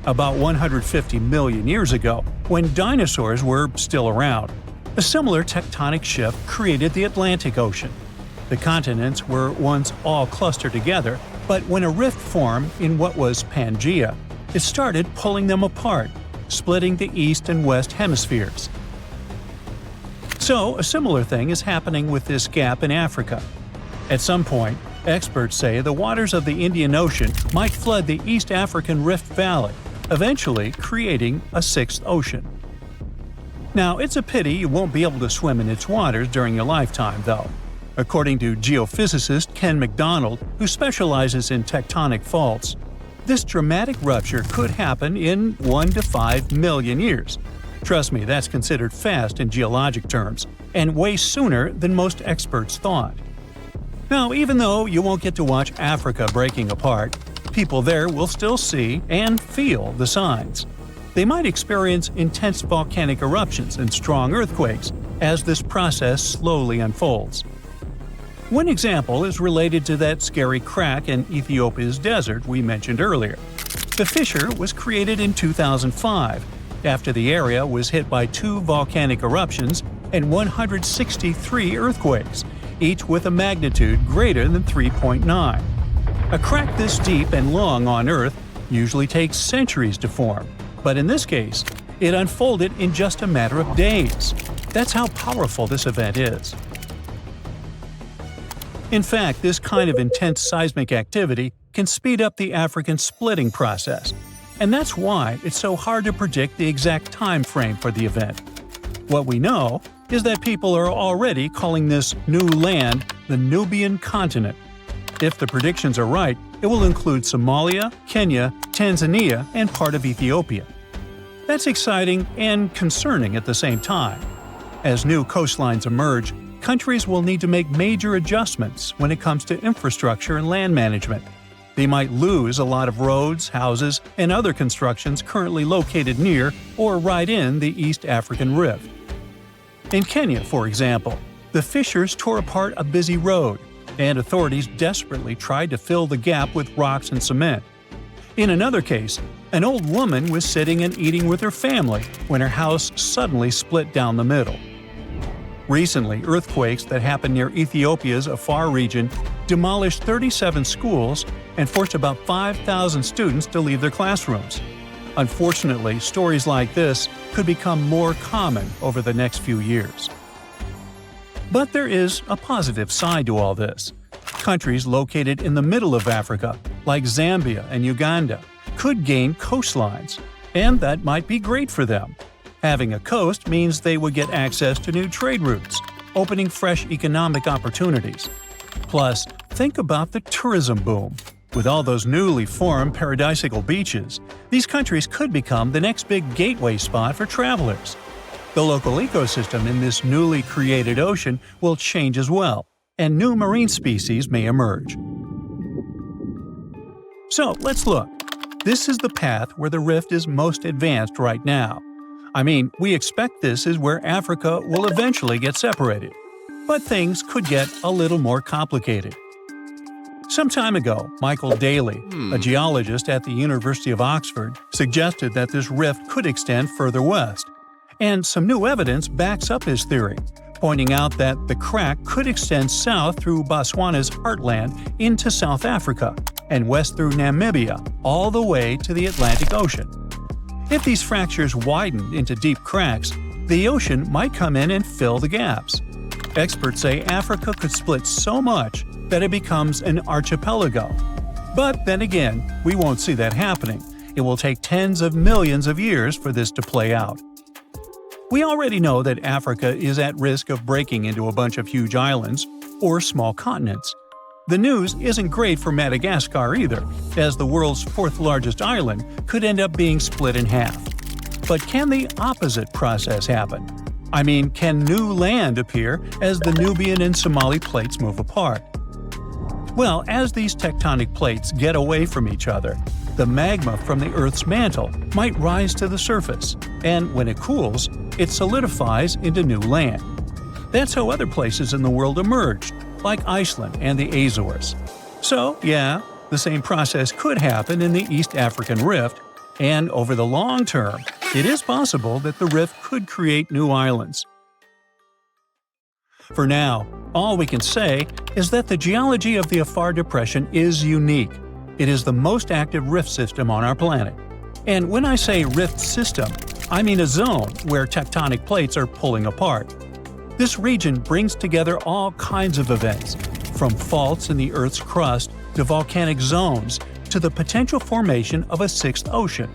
About 150 million years ago, when dinosaurs were still around, a similar tectonic shift created the Atlantic Ocean. The continents were once all clustered together, but when a rift formed in what was Pangaea, it started pulling them apart, splitting the east and west hemispheres. So, a similar thing is happening with this gap in Africa. At some point, experts say the waters of the Indian Ocean might flood the East African Rift Valley, eventually creating a sixth ocean. Now, it's a pity you won't be able to swim in its waters during your lifetime, though. According to geophysicist Ken McDonald, who specializes in tectonic faults, this dramatic rupture could happen in 1 to 5 million years. Trust me, that's considered fast in geologic terms, and way sooner than most experts thought. Now, even though you won't get to watch Africa breaking apart, people there will still see and feel the signs. They might experience intense volcanic eruptions and strong earthquakes as this process slowly unfolds. One example is related to that scary crack in Ethiopia's desert we mentioned earlier. The fissure was created in 2005, after the area was hit by 2 volcanic eruptions and 163 earthquakes, each with a magnitude greater than 3.9. A crack this deep and long on Earth usually takes centuries to form, but in this case, it unfolded in just a matter of days. That's how powerful this event is. In fact, this kind of intense seismic activity can speed up the African splitting process, and that's why it's so hard to predict the exact time frame for the event. What we know is that people are already calling this new land the Nubian continent. If the predictions are right, it will include Somalia, Kenya, Tanzania, and part of Ethiopia. That's exciting and concerning at the same time. As new coastlines emerge, countries will need to make major adjustments when it comes to infrastructure and land management. They might lose a lot of roads, houses, and other constructions currently located near or right in the East African Rift. In Kenya, for example, the fissures tore apart a busy road, and authorities desperately tried to fill the gap with rocks and cement. In another case, an old woman was sitting and eating with her family when her house suddenly split down the middle. Recently, earthquakes that happened near Ethiopia's Afar region demolished 37 schools and forced about 5,000 students to leave their classrooms. Unfortunately, stories like this could become more common over the next few years. But there is a positive side to all this. Countries located in the middle of Africa, like Zambia and Uganda, could gain coastlines, and that might be great for them. Having a coast means they would get access to new trade routes, opening fresh economic opportunities. Plus, think about the tourism boom. With all those newly formed paradisical beaches, these countries could become the next big gateway spot for travelers. The local ecosystem in this newly created ocean will change as well, and new marine species may emerge. So let's look. This is the path where the rift is most advanced right now. I mean, we expect this is where Africa will eventually get separated. But things could get a little more complicated. Some time ago, Michael Daly, a geologist at the University of Oxford, suggested that this rift could extend further west. And some new evidence backs up his theory, pointing out that the crack could extend south through Botswana's heartland into South Africa, and west through Namibia, all the way to the Atlantic Ocean. If these fractures widened into deep cracks, the ocean might come in and fill the gaps. Experts say Africa could split so much that it becomes an archipelago. But then again, we won't see that happening. It will take tens of millions of years for this to play out. We already know that Africa is at risk of breaking into a bunch of huge islands or small continents. The news isn't great for Madagascar either, as the world's fourth largest island could end up being split in half. But can the opposite process happen? I mean, can new land appear as the Nubian and Somali plates move apart? Well, as these tectonic plates get away from each other, the magma from the Earth's mantle might rise to the surface, and when it cools, it solidifies into new land. That's how other places in the world emerged, like Iceland and the Azores. So, yeah, the same process could happen in the East African Rift, and over the long term, it is possible that the rift could create new islands. For now, all we can say is that the geology of the Afar Depression is unique. It is the most active rift system on our planet. And when I say rift system, I mean a zone where tectonic plates are pulling apart. This region brings together all kinds of events, from faults in the Earth's crust to volcanic zones to the potential formation of a sixth ocean.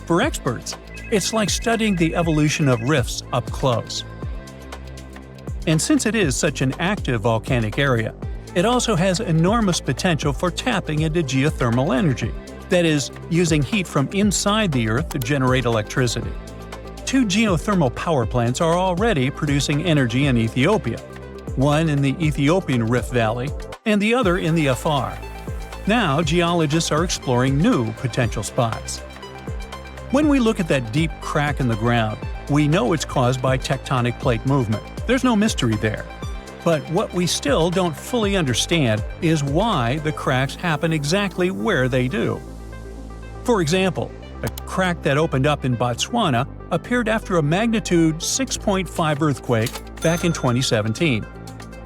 For experts, it's like studying the evolution of rifts up close. And since it is such an active volcanic area, it also has enormous potential for tapping into geothermal energy, that is, using heat from inside the Earth to generate electricity. 2 geothermal power plants are already producing energy in Ethiopia, one in the Ethiopian Rift Valley and the other in the Afar. Now, geologists are exploring new potential spots. When we look at that deep crack in the ground, we know it's caused by tectonic plate movement. There's no mystery there. But what we still don't fully understand is why the cracks happen exactly where they do. For example, a crack that opened up in Botswana appeared after a magnitude 6.5 earthquake back in 2017.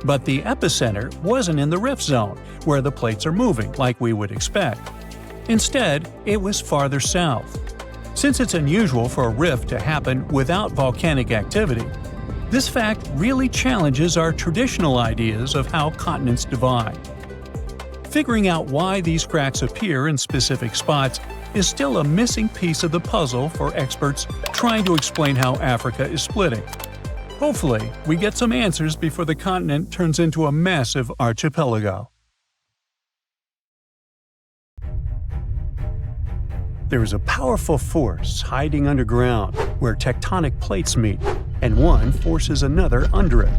But the epicenter wasn't in the rift zone, where the plates are moving like we would expect. Instead, it was farther south. Since it's unusual for a rift to happen without volcanic activity, this fact really challenges our traditional ideas of how continents divide. Figuring out why these cracks appear in specific spots is still a missing piece of the puzzle for experts trying to explain how Africa is splitting. Hopefully, we get some answers before the continent turns into a massive archipelago. There is a powerful force hiding underground where tectonic plates meet, and one forces another under it.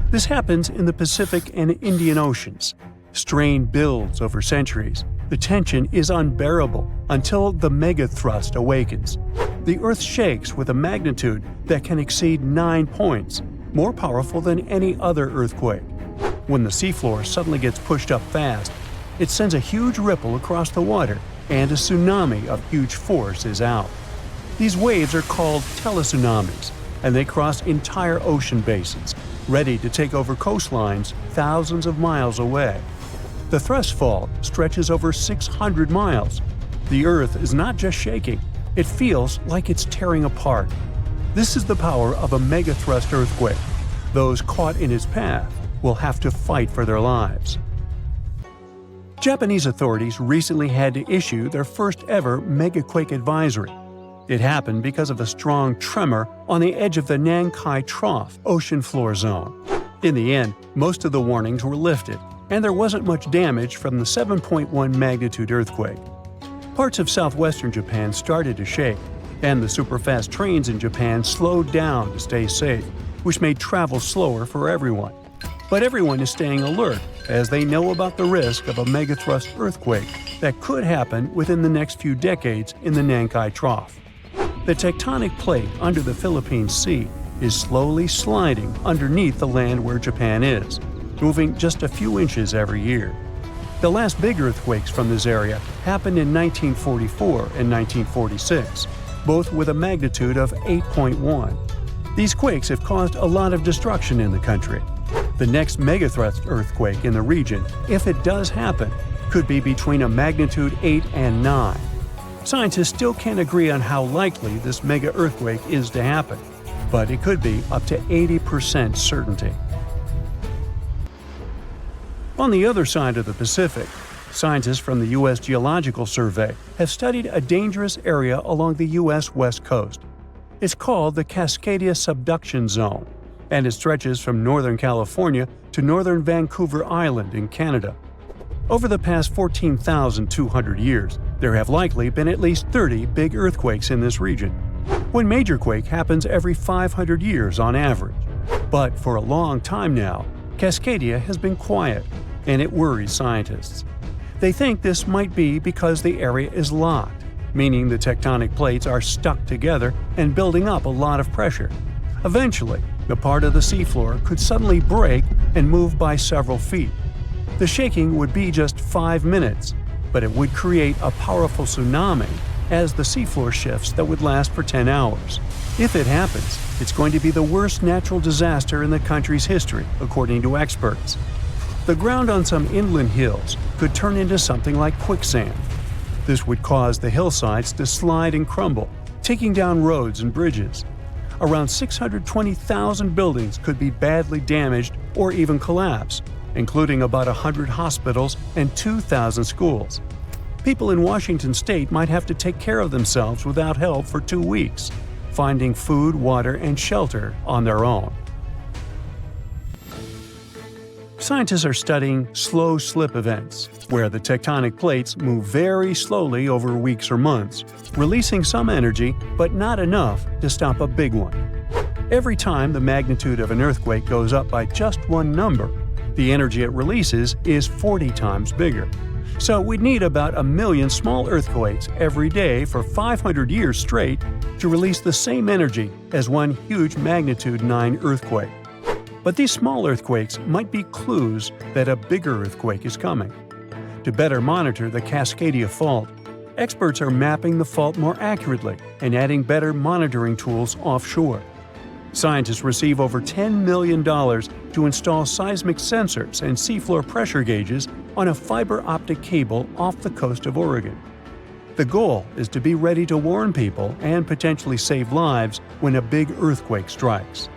This happens in the Pacific and Indian Oceans. Strain builds over centuries. The tension is unbearable until the megathrust awakens. The Earth shakes with a magnitude that can exceed 9 points, more powerful than any other earthquake. When the seafloor suddenly gets pushed up fast, it sends a huge ripple across the water, and a tsunami of huge force is out. These waves are called teletsunamis, and they cross entire ocean basins, ready to take over coastlines thousands of miles away. The thrust fault stretches over 600 miles. The Earth is not just shaking, It feels like it's tearing apart. This is the power of a megathrust earthquake. Those caught in its path will have to fight for their lives. Japanese authorities recently had to issue their first ever megaquake advisory. It happened because of a strong tremor on the edge of the Nankai Trough ocean floor zone. In the end, most of the warnings were lifted, and there wasn't much damage from the 7.1 magnitude earthquake. Parts of southwestern Japan started to shake, and the superfast trains in Japan slowed down to stay safe, which made travel slower for everyone. But everyone is staying alert as they know about the risk of a megathrust earthquake that could happen within the next few decades in the Nankai Trough. The tectonic plate under the Philippine Sea is slowly sliding underneath the land where Japan is, moving just a few inches every year. The last big earthquakes from this area happened in 1944 and 1946, both with a magnitude of 8.1. These quakes have caused a lot of destruction in the country. The next megathrust earthquake in the region, if it does happen, could be between a magnitude 8 and 9. Scientists still can't agree on how likely this mega earthquake is to happen, but it could be up to 80% certainty. On the other side of the Pacific, scientists from the U.S. Geological Survey have studied a dangerous area along the U.S. West Coast. It's called the Cascadia subduction zone, and it stretches from northern California to northern Vancouver Island in Canada. Over the past 14,200 years, there have likely been at least 30 big earthquakes in this region. One major quake happens every 500 years on average. But for a long time now, Cascadia has been quiet, and it worries scientists. They think this might be because the area is locked, meaning the tectonic plates are stuck together and building up a lot of pressure. Eventually, the part of the seafloor could suddenly break and move by several feet. The shaking would be just 5 minutes, but it would create a powerful tsunami as the seafloor shifts that would last for 10 hours. If it happens, it's going to be the worst natural disaster in the country's history, according to experts. The ground on some inland hills could turn into something like quicksand. This would cause the hillsides to slide and crumble, taking down roads and bridges. Around 620,000 buildings could be badly damaged or even collapse, including about 100 hospitals and 2,000 schools. People in Washington state might have to take care of themselves without help for 2 weeks, finding food, water, and shelter on their own. Scientists are studying slow slip events, where the tectonic plates move very slowly over weeks or months, releasing some energy but not enough to stop a big one. Every time the magnitude of an earthquake goes up by just one number, the energy it releases is 40 times bigger. So we'd need about 1 million small earthquakes every day for 500 years straight to release the same energy as one huge magnitude 9 earthquake. But these small earthquakes might be clues that a bigger earthquake is coming. To better monitor the Cascadia fault, experts are mapping the fault more accurately and adding better monitoring tools offshore. Scientists receive over $10 million to install seismic sensors and seafloor pressure gauges on a fiber optic cable off the coast of Oregon. The goal is to be ready to warn people and potentially save lives when a big earthquake strikes.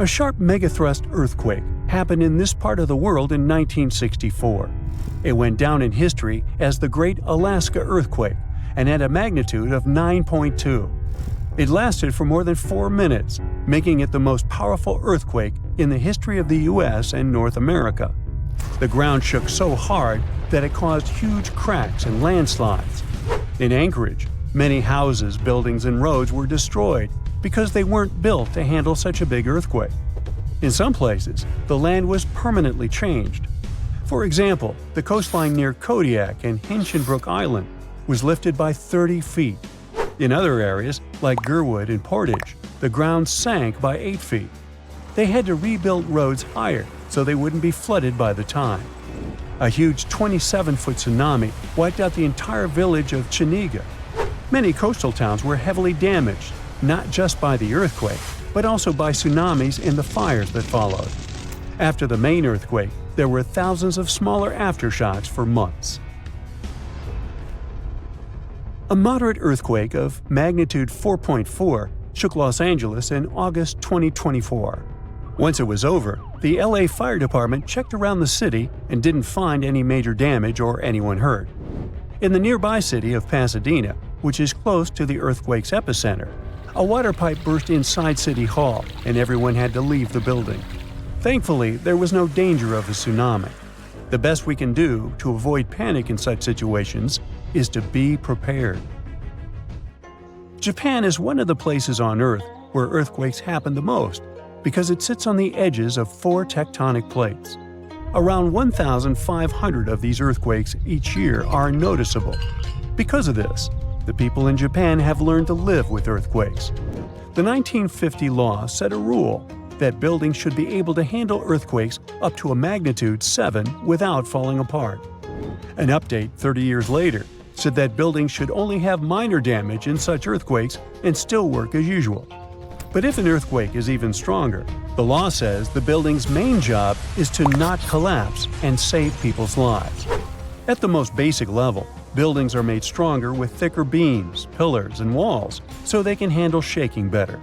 A sharp megathrust earthquake happened in this part of the world in 1964. It went down in history as the Great Alaska Earthquake and had a magnitude of 9.2. It lasted for more than 4 minutes, making it the most powerful earthquake in the history of the U.S. and North America. The ground shook so hard that it caused huge cracks and landslides. In Anchorage, many houses, buildings, and roads were destroyed because they weren't built to handle such a big earthquake. In some places, the land was permanently changed. For example, the coastline near Kodiak and Hinchinbrook Island was lifted by 30 feet. In other areas, like Gerwood and Portage, the ground sank by 8 feet. They had to rebuild roads higher so they wouldn't be flooded by the time. A huge 27-foot tsunami wiped out the entire village of Chiniga. Many coastal towns were heavily damaged, not just by the earthquake, but also by tsunamis and the fires that followed. After the main earthquake, there were thousands of smaller aftershocks for months. A moderate earthquake of magnitude 4.4 shook Los Angeles in August 2024. Once it was over, the LA Fire Department checked around the city and didn't find any major damage or anyone hurt. In the nearby city of Pasadena, which is close to the earthquake's epicenter, a water pipe burst inside City Hall and everyone had to leave the building. Thankfully, there was no danger of a tsunami. The best we can do to avoid panic in such situations is to be prepared. Japan is one of the places on Earth where earthquakes happen the most because it sits on the edges of 4 tectonic plates. Around 1,500 of these earthquakes each year are noticeable. Because of this, the people in Japan have learned to live with earthquakes. The 1950 law set a rule that buildings should be able to handle earthquakes up to a magnitude 7 without falling apart. An update 30 years later said that buildings should only have minor damage in such earthquakes and still work as usual. But if an earthquake is even stronger, the law says the building's main job is to not collapse and save people's lives. At the most basic level, buildings are made stronger with thicker beams, pillars, and walls so they can handle shaking better.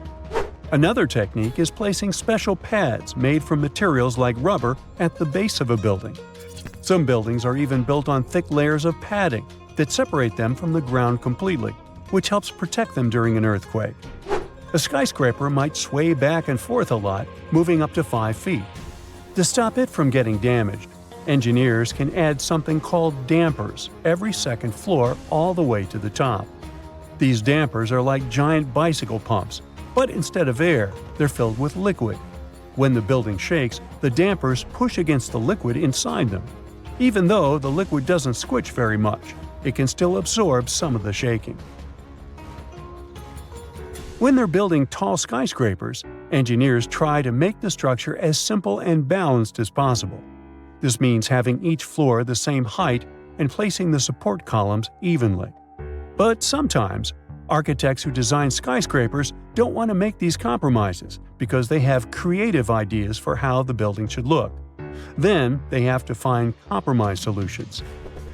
Another technique is placing special pads made from materials like rubber at the base of a building. Some buildings are even built on thick layers of padding that separate them from the ground completely, which helps protect them during an earthquake. A skyscraper might sway back and forth a lot, moving up to 5 feet. To stop it from getting damaged, engineers can add something called dampers every second floor all the way to the top. These dampers are like giant bicycle pumps, but instead of air, they're filled with liquid. When the building shakes, the dampers push against the liquid inside them. Even though the liquid doesn't squish very much, it can still absorb some of the shaking. When they're building tall skyscrapers, engineers try to make the structure as simple and balanced as possible. This means having each floor the same height and placing the support columns evenly. But sometimes, architects who design skyscrapers don't want to make these compromises because they have creative ideas for how the building should look. Then they have to find compromise solutions.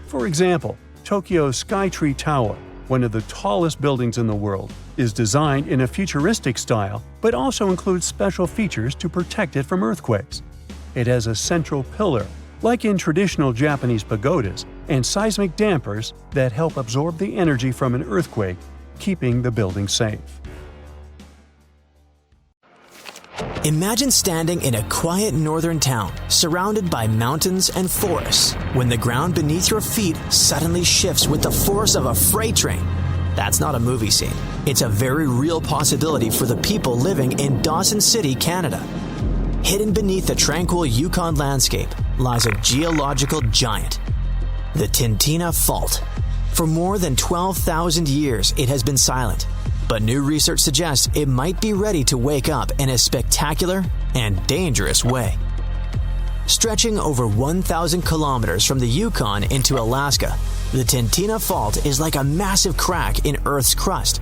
For example, Tokyo's Skytree Tower, one of the tallest buildings in the world, is designed in a futuristic style but also includes special features to protect it from earthquakes. It has a central pillar, like in traditional Japanese pagodas, and seismic dampers that help absorb the energy from an earthquake, keeping the building safe. Imagine standing in a quiet northern town, surrounded by mountains and forests, when the ground beneath your feet suddenly shifts with the force of a freight train. That's not a movie scene. It's a very real possibility for the people living in Dawson City, Canada. Hidden beneath the tranquil Yukon landscape lies a geological giant, the Tintina Fault. For more than 12,000 years, it has been silent, but new research suggests it might be ready to wake up in a spectacular and dangerous way. Stretching over 1,000 kilometers from the Yukon into Alaska, the Tintina Fault is like a massive crack in Earth's crust,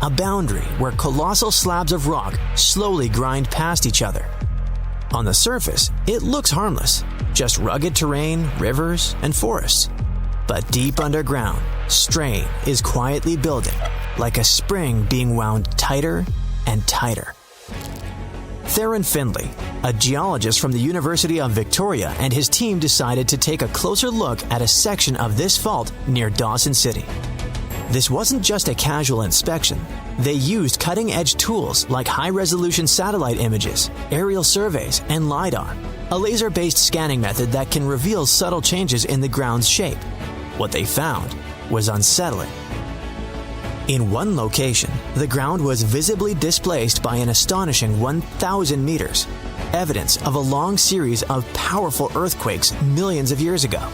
a boundary where colossal slabs of rock slowly grind past each other. On the surface, it looks harmless, just rugged terrain, rivers, and forests. But deep underground, strain is quietly building, like a spring being wound tighter and tighter. Theron Findlay, a geologist from the University of Victoria, and his team decided to take a closer look at a section of this fault near Dawson City. This wasn't just a casual inspection. They used cutting-edge tools like high-resolution satellite images, aerial surveys, and LiDAR, a laser-based scanning method that can reveal subtle changes in the ground's shape. What they found was unsettling. In one location, the ground was visibly displaced by an astonishing 1,000 meters, evidence of a long series of powerful earthquakes millions of years ago.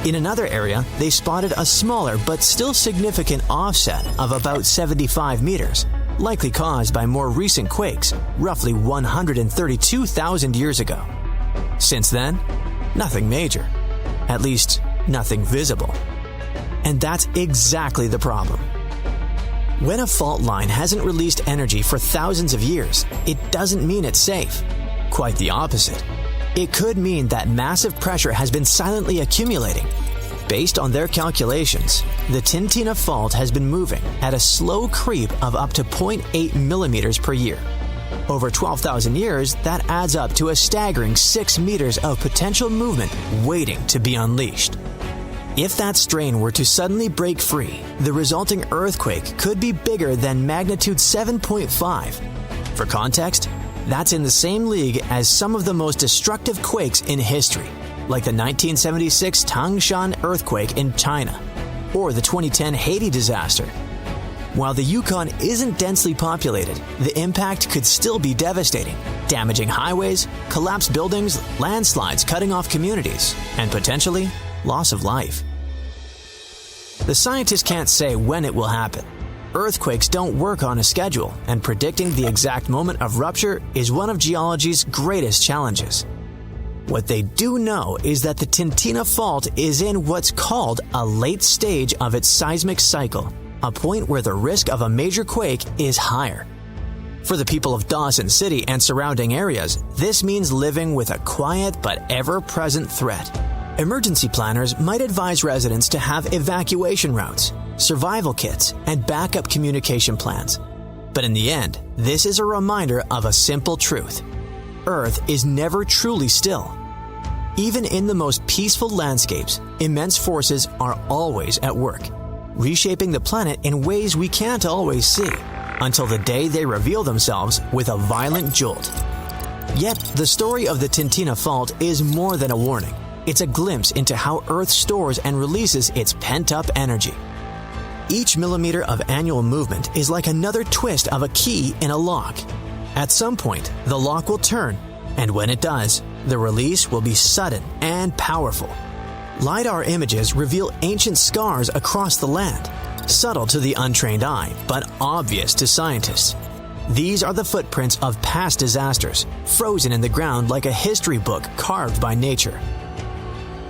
In another area, they spotted a smaller but still significant offset of about 75 meters, likely caused by more recent quakes, roughly 132,000 years ago. Since then, nothing major. At least, nothing visible. And that's exactly the problem. When a fault line hasn't released energy for thousands of years, it doesn't mean it's safe. Quite the opposite. It could mean that massive pressure has been silently accumulating. Based on their calculations, the Tintina fault has been moving at a slow creep of up to 0.8 millimeters per year. Over 12,000 years, that adds up to a staggering 6 meters of potential movement waiting to be unleashed. If that strain were to suddenly break free, the resulting earthquake could be bigger than magnitude 7.5. For context, that's in the same league as some of the most destructive quakes in history, like the 1976 Tangshan earthquake in China, or the 2010 Haiti disaster. While the Yukon isn't densely populated, the impact could still be devastating, damaging highways, collapsed buildings, landslides cutting off communities, and potentially loss of life. The scientists can't say when it will happen. Earthquakes don't work on a schedule, and predicting the exact moment of rupture is one of geology's greatest challenges. What they do know is that the Tintina fault is in what's called a late stage of its seismic cycle, a point where the risk of a major quake is higher. For the people of Dawson City and surrounding areas, this means living with a quiet but ever-present threat. Emergency planners might advise residents to have evacuation routes, survival kits, and backup communication plans. But in the end, this is a reminder of a simple truth. Earth is never truly still. Even in the most peaceful landscapes, immense forces are always at work, reshaping the planet in ways we can't always see, until the day they reveal themselves with a violent jolt. Yet, the story of the Tintina fault is more than a warning. It's a glimpse into how Earth stores and releases its pent-up energy. Each millimeter of annual movement is like another twist of a key in a lock. At some point, the lock will turn, and when it does, the release will be sudden and powerful. LiDAR images reveal ancient scars across the land, subtle to the untrained eye, but obvious to scientists. These are the footprints of past disasters, frozen in the ground like a history book carved by nature.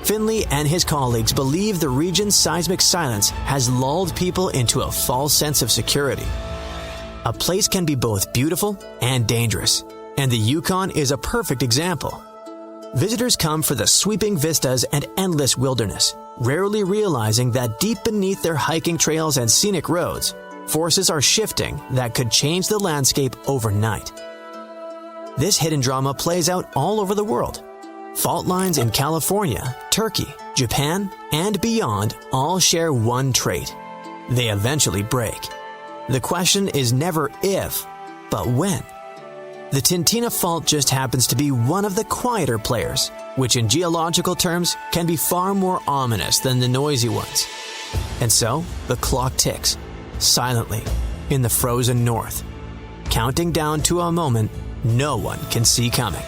Finley and his colleagues believe the region's seismic silence has lulled people into a false sense of security. A place can be both beautiful and dangerous, and the Yukon is a perfect example. Visitors come for the sweeping vistas and endless wilderness, rarely realizing that deep beneath their hiking trails and scenic roads, forces are shifting that could change the landscape overnight. This hidden drama plays out all over the world. Fault lines in California, Turkey, Japan, and beyond all share one trait. They eventually break. The question is never if, but when. The Tintina fault just happens to be one of the quieter players, which in geological terms can be far more ominous than the noisy ones. And so, the clock ticks, silently, in the frozen north, counting down to a moment no one can see coming.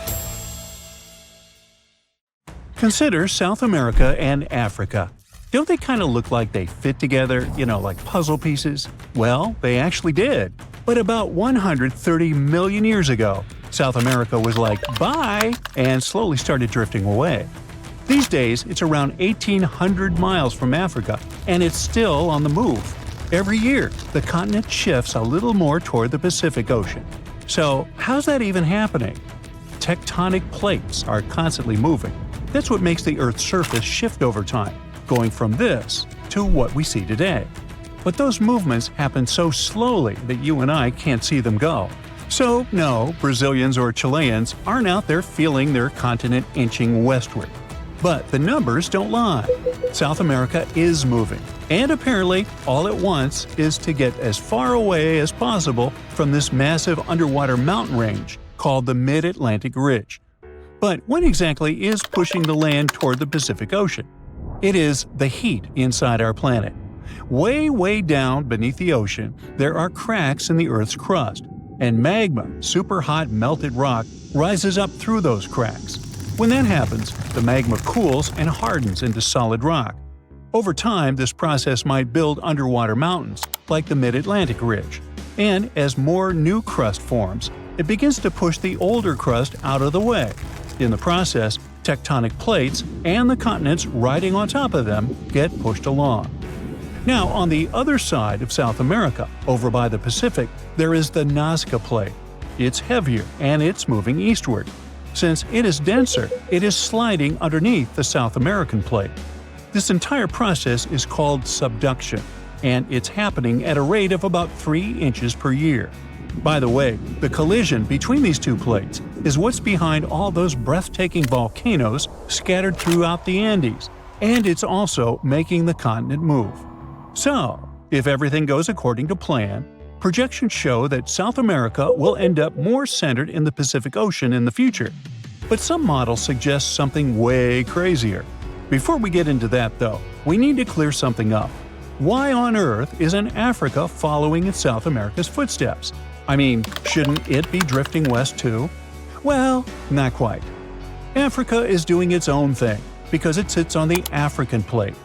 Consider South America and Africa. Don't they kind of look like they fit together, like puzzle pieces? Well, they actually did. But about 130 million years ago, South America was like, bye, and slowly started drifting away. These days, it's around 1,800 miles from Africa, and it's still on the move. Every year, the continent shifts a little more toward the Pacific Ocean. So, how's that even happening? Tectonic plates are constantly moving. That's what makes the Earth's surface shift over time, going from this to what we see today. But those movements happen so slowly that you and I can't see them go. So, no, Brazilians or Chileans aren't out there feeling their continent inching westward. But the numbers don't lie. South America is moving, and apparently all it wants is to get as far away as possible from this massive underwater mountain range called the Mid-Atlantic Ridge. But what exactly is pushing the land toward the Pacific Ocean? It is the heat inside our planet. Way, way down beneath the ocean, there are cracks in the Earth's crust, and magma, super hot melted rock, rises up through those cracks. When that happens, the magma cools and hardens into solid rock. Over time, this process might build underwater mountains, like the Mid-Atlantic Ridge. And as more new crust forms, it begins to push the older crust out of the way. In the process, tectonic plates and the continents riding on top of them get pushed along. Now, on the other side of South America, over by the Pacific, there is the Nazca Plate. It's heavier and it's moving eastward. Since it is denser, it is sliding underneath the South American Plate. This entire process is called subduction, and it's happening at a rate of about 3 inches per year. By the way, the collision between these two plates is what's behind all those breathtaking volcanoes scattered throughout the Andes, and it's also making the continent move. So, if everything goes according to plan, projections show that South America will end up more centered in the Pacific Ocean in the future. But some models suggest something way crazier. Before we get into that, though, we need to clear something up. Why on earth isn't Africa following in South America's footsteps? I mean, shouldn't it be drifting west too? Well, not quite. Africa is doing its own thing, because it sits on the African plate.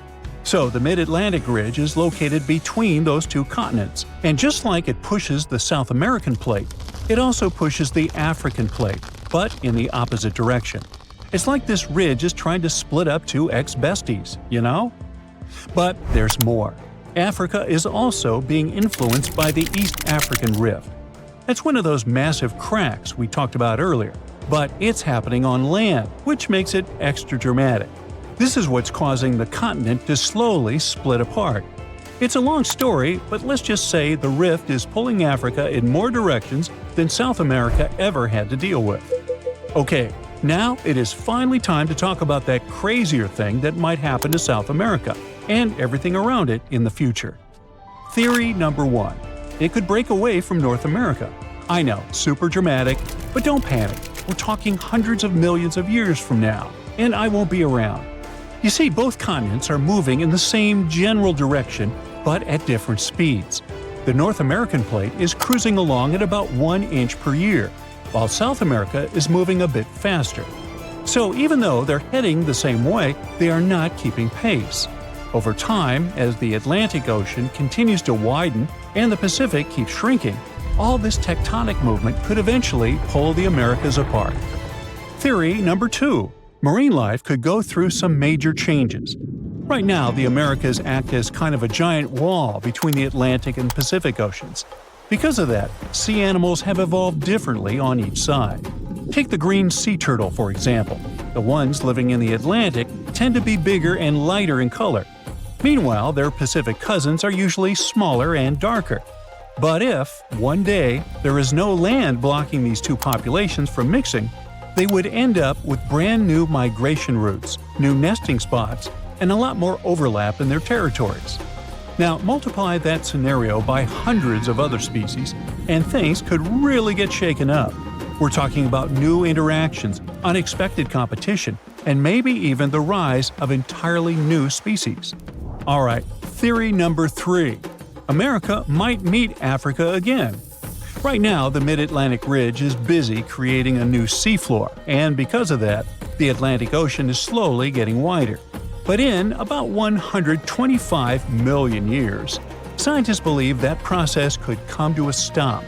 So the mid-Atlantic ridge is located between those two continents, and just like it pushes the South American plate, it also pushes the African plate, but in the opposite direction. It's like this ridge is trying to split up two ex-besties, you know? But there's more. Africa is also being influenced by the East African Rift. That's one of those massive cracks we talked about earlier, but it's happening on land, which makes it extra dramatic. This is what's causing the continent to slowly split apart. It's a long story, but let's just say the rift is pulling Africa in more directions than South America ever had to deal with. Okay, now it is finally time to talk about that crazier thing that might happen to South America and everything around it in the future. Theory number 1. It could break away from North America. I know, super dramatic, but don't panic. We're talking hundreds of millions of years from now, and I won't be around. You see, both continents are moving in the same general direction, but at different speeds. The North American plate is cruising along at about 1 inch per year, while South America is moving a bit faster. So even though they're heading the same way, they are not keeping pace. Over time, as the Atlantic Ocean continues to widen and the Pacific keeps shrinking, all this tectonic movement could eventually pull the Americas apart. Theory number 2. Marine life could go through some major changes. Right now, the Americas act as kind of a giant wall between the Atlantic and Pacific Oceans. Because of that, sea animals have evolved differently on each side. Take the green sea turtle, for example. The ones living in the Atlantic tend to be bigger and lighter in color. Meanwhile, their Pacific cousins are usually smaller and darker. But if, one day, there is no land blocking these two populations from mixing, they would end up with brand new migration routes, new nesting spots, and a lot more overlap in their territories. Now, multiply that scenario by hundreds of other species, and things could really get shaken up. We're talking about new interactions, unexpected competition, and maybe even the rise of entirely new species. Alright, theory number 3. America might meet Africa again. Right now, the Mid-Atlantic Ridge is busy creating a new seafloor, and because of that, the Atlantic Ocean is slowly getting wider. But in about 125 million years, scientists believe that process could come to a stop.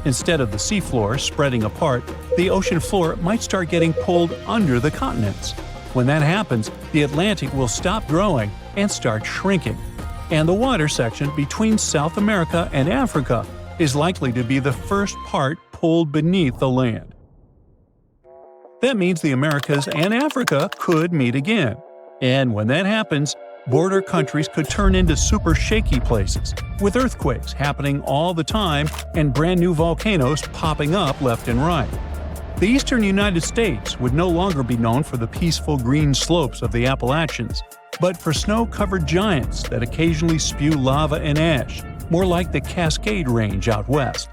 Instead of the seafloor spreading apart, the ocean floor might start getting pulled under the continents. When that happens, the Atlantic will stop growing and start shrinking. And the water section between South America and Africa is likely to be the first part pulled beneath the land. That means the Americas and Africa could meet again. And when that happens, border countries could turn into super shaky places, with earthquakes happening all the time and brand new volcanoes popping up left and right. The eastern United States would no longer be known for the peaceful green slopes of the Appalachians, but for snow-covered giants that occasionally spew lava and ash, more like the Cascade Range out west.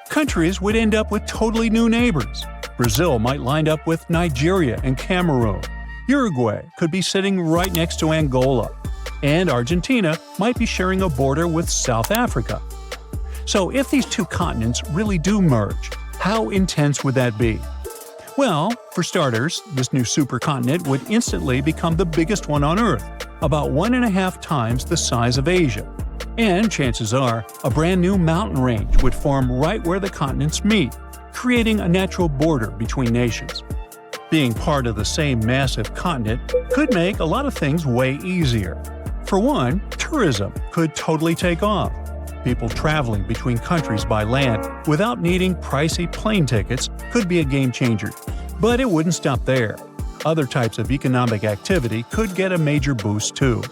Countries would end up with totally new neighbors. Brazil might line up with Nigeria and Cameroon. Uruguay could be sitting right next to Angola, and Argentina might be sharing a border with South Africa. So if these two continents really do merge, how intense would that be? Well, for starters, this new supercontinent would instantly become the biggest one on Earth, about 1.5 times the size of Asia. And chances are, a brand new mountain range would form right where the continents meet, creating a natural border between nations. Being part of the same massive continent could make a lot of things way easier. For one, tourism could totally take off. People traveling between countries by land without needing pricey plane tickets could be a game changer. But it wouldn't stop there. other types of economic activity could get a major boost too.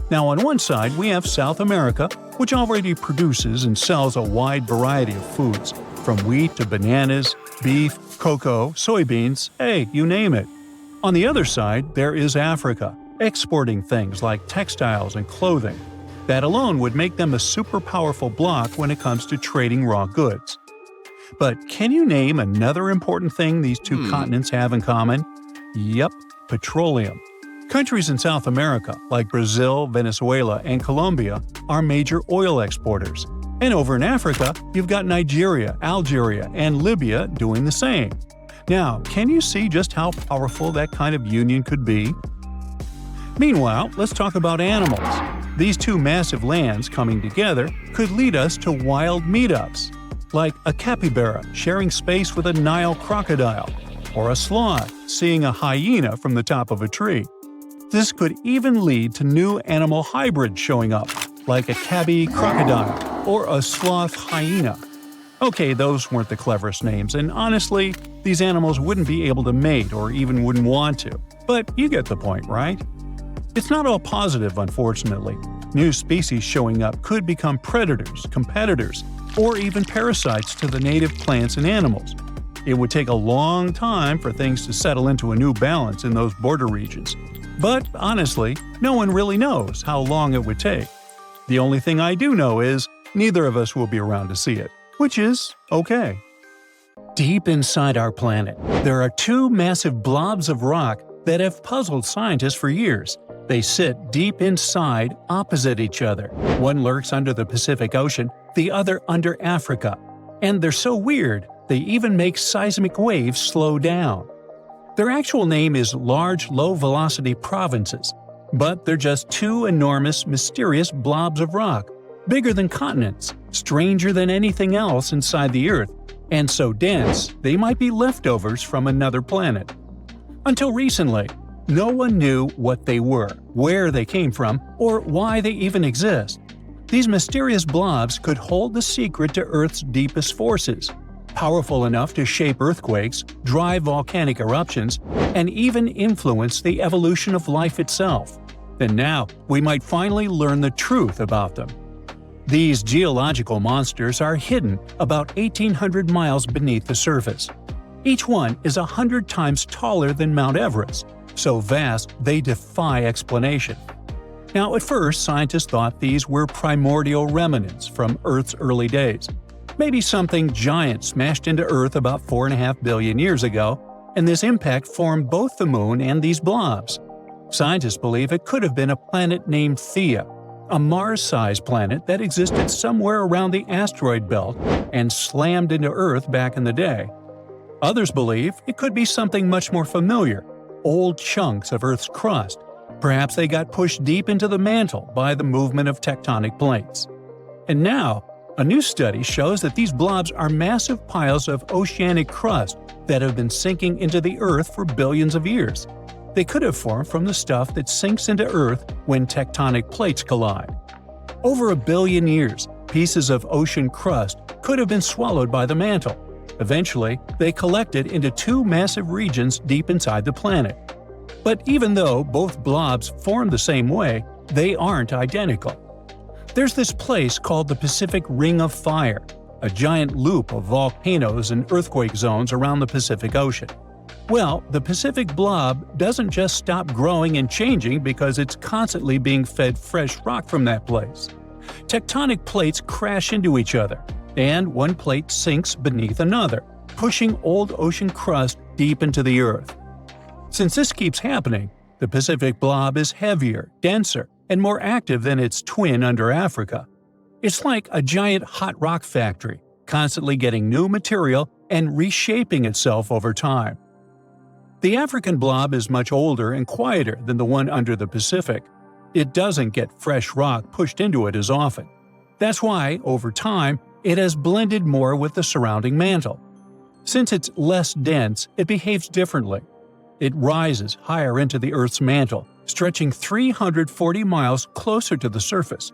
Now on one side we have South America, which already produces and sells a wide variety of foods, from wheat to bananas, beef, cocoa, soybeans, hey, you name it. On the other side, there is Africa, exporting things like textiles and clothing. That alone would make them a super powerful bloc when it comes to trading raw goods. But can you name another important thing these two continents have in common? Yep, petroleum. Countries in South America, like Brazil, Venezuela, and Colombia, are major oil exporters. And over in Africa, you've got Nigeria, Algeria, and Libya doing the same. Now, can you see just how powerful that kind of union could be? Meanwhile, let's talk about animals. These two massive lands coming together could lead us to wild meetups, like a capybara sharing space with a Nile crocodile, or a sloth seeing a hyena from the top of a tree. This could even lead to new animal hybrids showing up, like a tabby crocodile or a sloth hyena. Okay, those weren't the cleverest names, and honestly, these animals wouldn't be able to mate or even wouldn't want to. But you get the point, right? It's not all positive, unfortunately. New species showing up could become predators, competitors, or even parasites to the native plants and animals. It would take a long time for things to settle into a new balance in those border regions. But honestly, no one really knows how long it would take. The only thing I do know is neither of us will be around to see it, which is okay. Deep inside our planet, there are two massive blobs of rock that have puzzled scientists for years. They sit deep inside, opposite each other. One lurks under the Pacific Ocean, the other under Africa. And they're so weird, they even make seismic waves slow down. Their actual name is large low-velocity provinces, but they're just two enormous, mysterious blobs of rock, bigger than continents, stranger than anything else inside the Earth, and so dense they might be leftovers from another planet. Until recently, no one knew what they were, where they came from, or why they even exist. These mysterious blobs could hold the secret to Earth's deepest forces, powerful enough to shape earthquakes, drive volcanic eruptions, and even influence the evolution of life itself. And now, we might finally learn the truth about them. These geological monsters are hidden about 1,800 miles beneath the surface. Each one is 100 times taller than Mount Everest, so vast they defy explanation. Now, at first, scientists thought these were primordial remnants from Earth's early days. Maybe something giant smashed into Earth about 4.5 billion years ago, and this impact formed both the Moon and these blobs. Scientists believe it could have been a planet named Theia, a Mars-sized planet that existed somewhere around the asteroid belt and slammed into Earth back in the day. Others believe it could be something much more familiar, old chunks of Earth's crust. Perhaps they got pushed deep into the mantle by the movement of tectonic plates. And now, a new study shows that these blobs are massive piles of oceanic crust that have been sinking into the Earth for billions of years. They could have formed from the stuff that sinks into Earth when tectonic plates collide. Over 1 billion years, pieces of ocean crust could have been swallowed by the mantle. Eventually, they collected into two massive regions deep inside the planet. But even though both blobs form the same way, they aren't identical. There's this place called the Pacific Ring of Fire, a giant loop of volcanoes and earthquake zones around the Pacific Ocean. Well, the Pacific blob doesn't just stop growing and changing because it's constantly being fed fresh rock from that place. Tectonic plates crash into each other, and one plate sinks beneath another, pushing old ocean crust deep into the Earth. Since this keeps happening, the Pacific blob is heavier, denser, and more active than its twin under Africa. It's like a giant hot rock factory, constantly getting new material and reshaping itself over time. The African blob is much older and quieter than the one under the Pacific. It doesn't get fresh rock pushed into it as often. That's why, over time, it has blended more with the surrounding mantle. Since it's less dense, it behaves differently. It rises higher into the Earth's mantle, stretching 340 miles closer to the surface.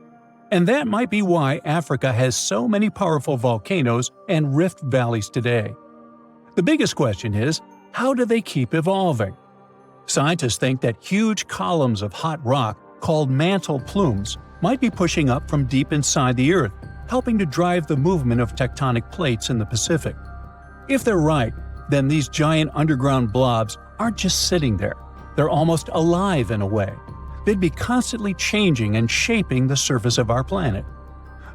And that might be why Africa has so many powerful volcanoes and rift valleys today. The biggest question is, how do they keep evolving? Scientists think that huge columns of hot rock, called mantle plumes, might be pushing up from deep inside the Earth, helping to drive the movement of tectonic plates in the Pacific. If they're right, then these giant underground blobs aren't just sitting there. They're almost alive in a way. They'd be constantly changing and shaping the surface of our planet.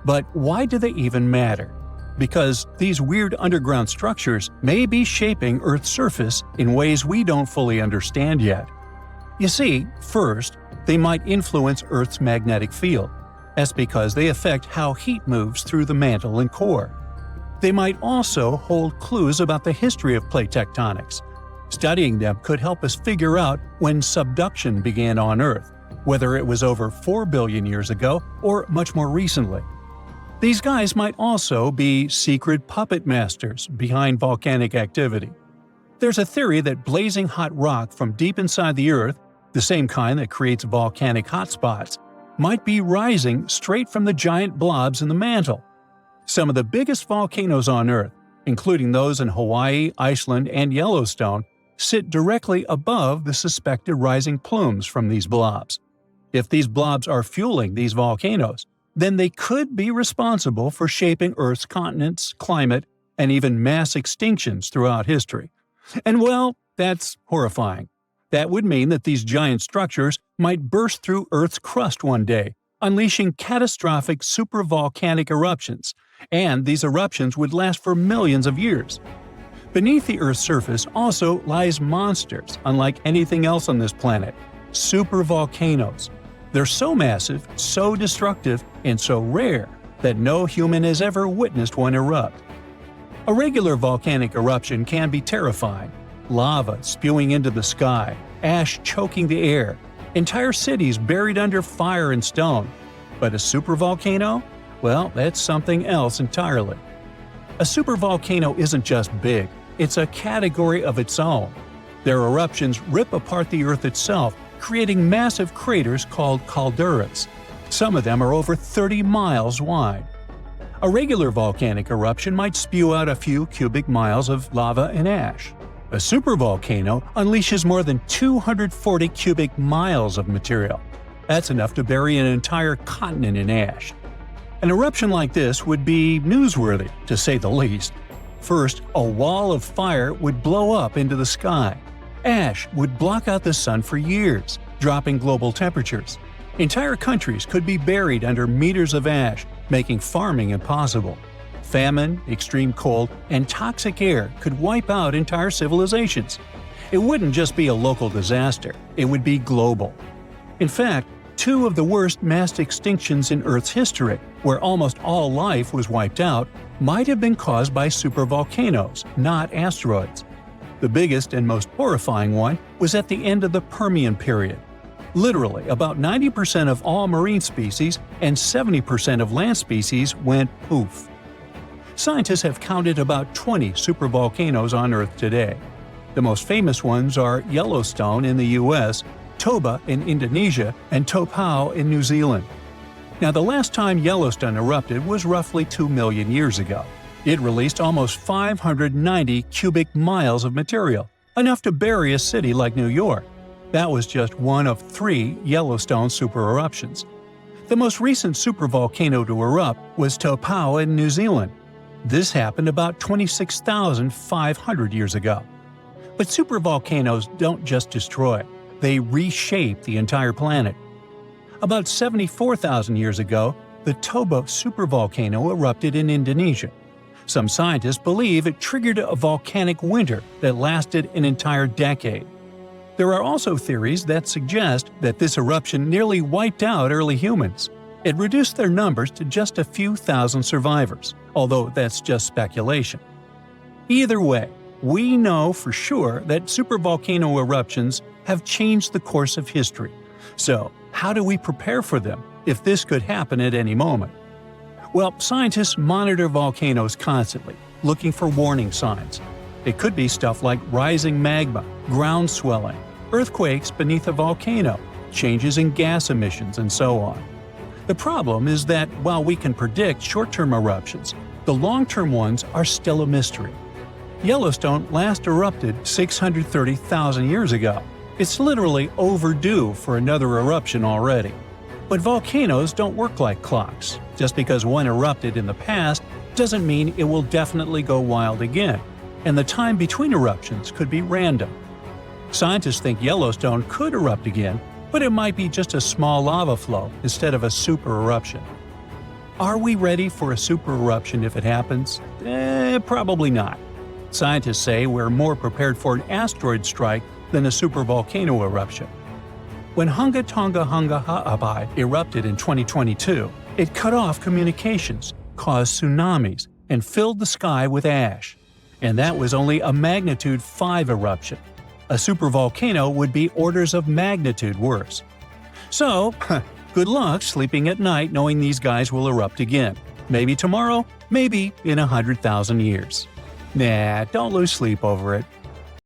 But why do they even matter? Because these weird underground structures may be shaping Earth's surface in ways we don't fully understand yet. You see, first, they might influence Earth's magnetic field. That's because they affect how heat moves through the mantle and core. They might also hold clues about the history of plate tectonics. Studying them could help us figure out when subduction began on Earth, whether it was over 4 billion years ago or much more recently. These guys might also be secret puppet masters behind volcanic activity. There's a theory that blazing hot rock from deep inside the Earth, the same kind that creates volcanic hotspots, might be rising straight from the giant blobs in the mantle. Some of the biggest volcanoes on Earth, including those in Hawaii, Iceland, and Yellowstone, sit directly above the suspected rising plumes from these blobs. If these blobs are fueling these volcanoes, then they could be responsible for shaping Earth's continents, climate, and even mass extinctions throughout history. And well, that's horrifying. That would mean that these giant structures might burst through Earth's crust one day, unleashing catastrophic supervolcanic eruptions, and these eruptions would last for millions of years. Beneath the Earth's surface also lies monsters unlike anything else on this planet – supervolcanoes. They're so massive, so destructive, and so rare that no human has ever witnessed one erupt. A regular volcanic eruption can be terrifying. Lava spewing into the sky, ash choking the air, entire cities buried under fire and stone. But a supervolcano? Well, that's something else entirely. A supervolcano isn't just big, it's a category of its own. Their eruptions rip apart the Earth itself, creating massive craters called calderas. Some of them are over 30 miles wide. A regular volcanic eruption might spew out a few cubic miles of lava and ash. A supervolcano unleashes more than 240 cubic miles of material. That's enough to bury an entire continent in ash. An eruption like this would be newsworthy, to say the least. First, a wall of fire would blow up into the sky. Ash would block out the sun for years, dropping global temperatures. Entire countries could be buried under meters of ash, making farming impossible. Famine, extreme cold, and toxic air could wipe out entire civilizations. It wouldn't just be a local disaster, it would be global. In fact, two of the worst mass extinctions in Earth's history, where almost all life was wiped out, might have been caused by supervolcanoes, not asteroids. The biggest and most horrifying one was at the end of the Permian period. Literally, about 90% of all marine species and 70% of land species went poof. Scientists have counted about 20 supervolcanoes on Earth today. The most famous ones are Yellowstone in the US, Toba in Indonesia, and Topao in New Zealand. Now, the last time Yellowstone erupted was roughly 2 million years ago. It released almost 590 cubic miles of material, enough to bury a city like New York. That was just one of 3 Yellowstone supereruptions. The most recent supervolcano to erupt was Topao in New Zealand. This happened about 26,500 years ago. But supervolcanoes don't just destroy, they reshape the entire planet. About 74,000 years ago, the Toba supervolcano erupted in Indonesia. Some scientists believe it triggered a volcanic winter that lasted an entire decade. There are also theories that suggest that this eruption nearly wiped out early humans. It reduced their numbers to just a few thousand survivors, although that's just speculation. Either way, we know for sure that supervolcano eruptions have changed the course of history. So, how do we prepare for them if this could happen at any moment? Well, scientists monitor volcanoes constantly, looking for warning signs. It could be stuff like rising magma, ground swelling, earthquakes beneath a volcano, changes in gas emissions, and so on. The problem is that while we can predict short-term eruptions, the long-term ones are still a mystery. Yellowstone last erupted 630,000 years ago. It's literally overdue for another eruption already. But volcanoes don't work like clocks. Just because one erupted in the past doesn't mean it will definitely go wild again, and the time between eruptions could be random. Scientists think Yellowstone could erupt again, but it might be just a small lava flow instead of a super eruption. Are we ready for a super eruption if it happens? Probably not. Scientists say we're more prepared for an asteroid strike than a supervolcano eruption. When Hunga Tonga Hunga Ha'apai erupted in 2022, it cut off communications, caused tsunamis, and filled the sky with ash. And that was only a magnitude 5 eruption. A supervolcano would be orders of magnitude worse. So, good luck sleeping at night knowing these guys will erupt again. Maybe tomorrow, maybe in 100,000 years. Nah, don't lose sleep over it.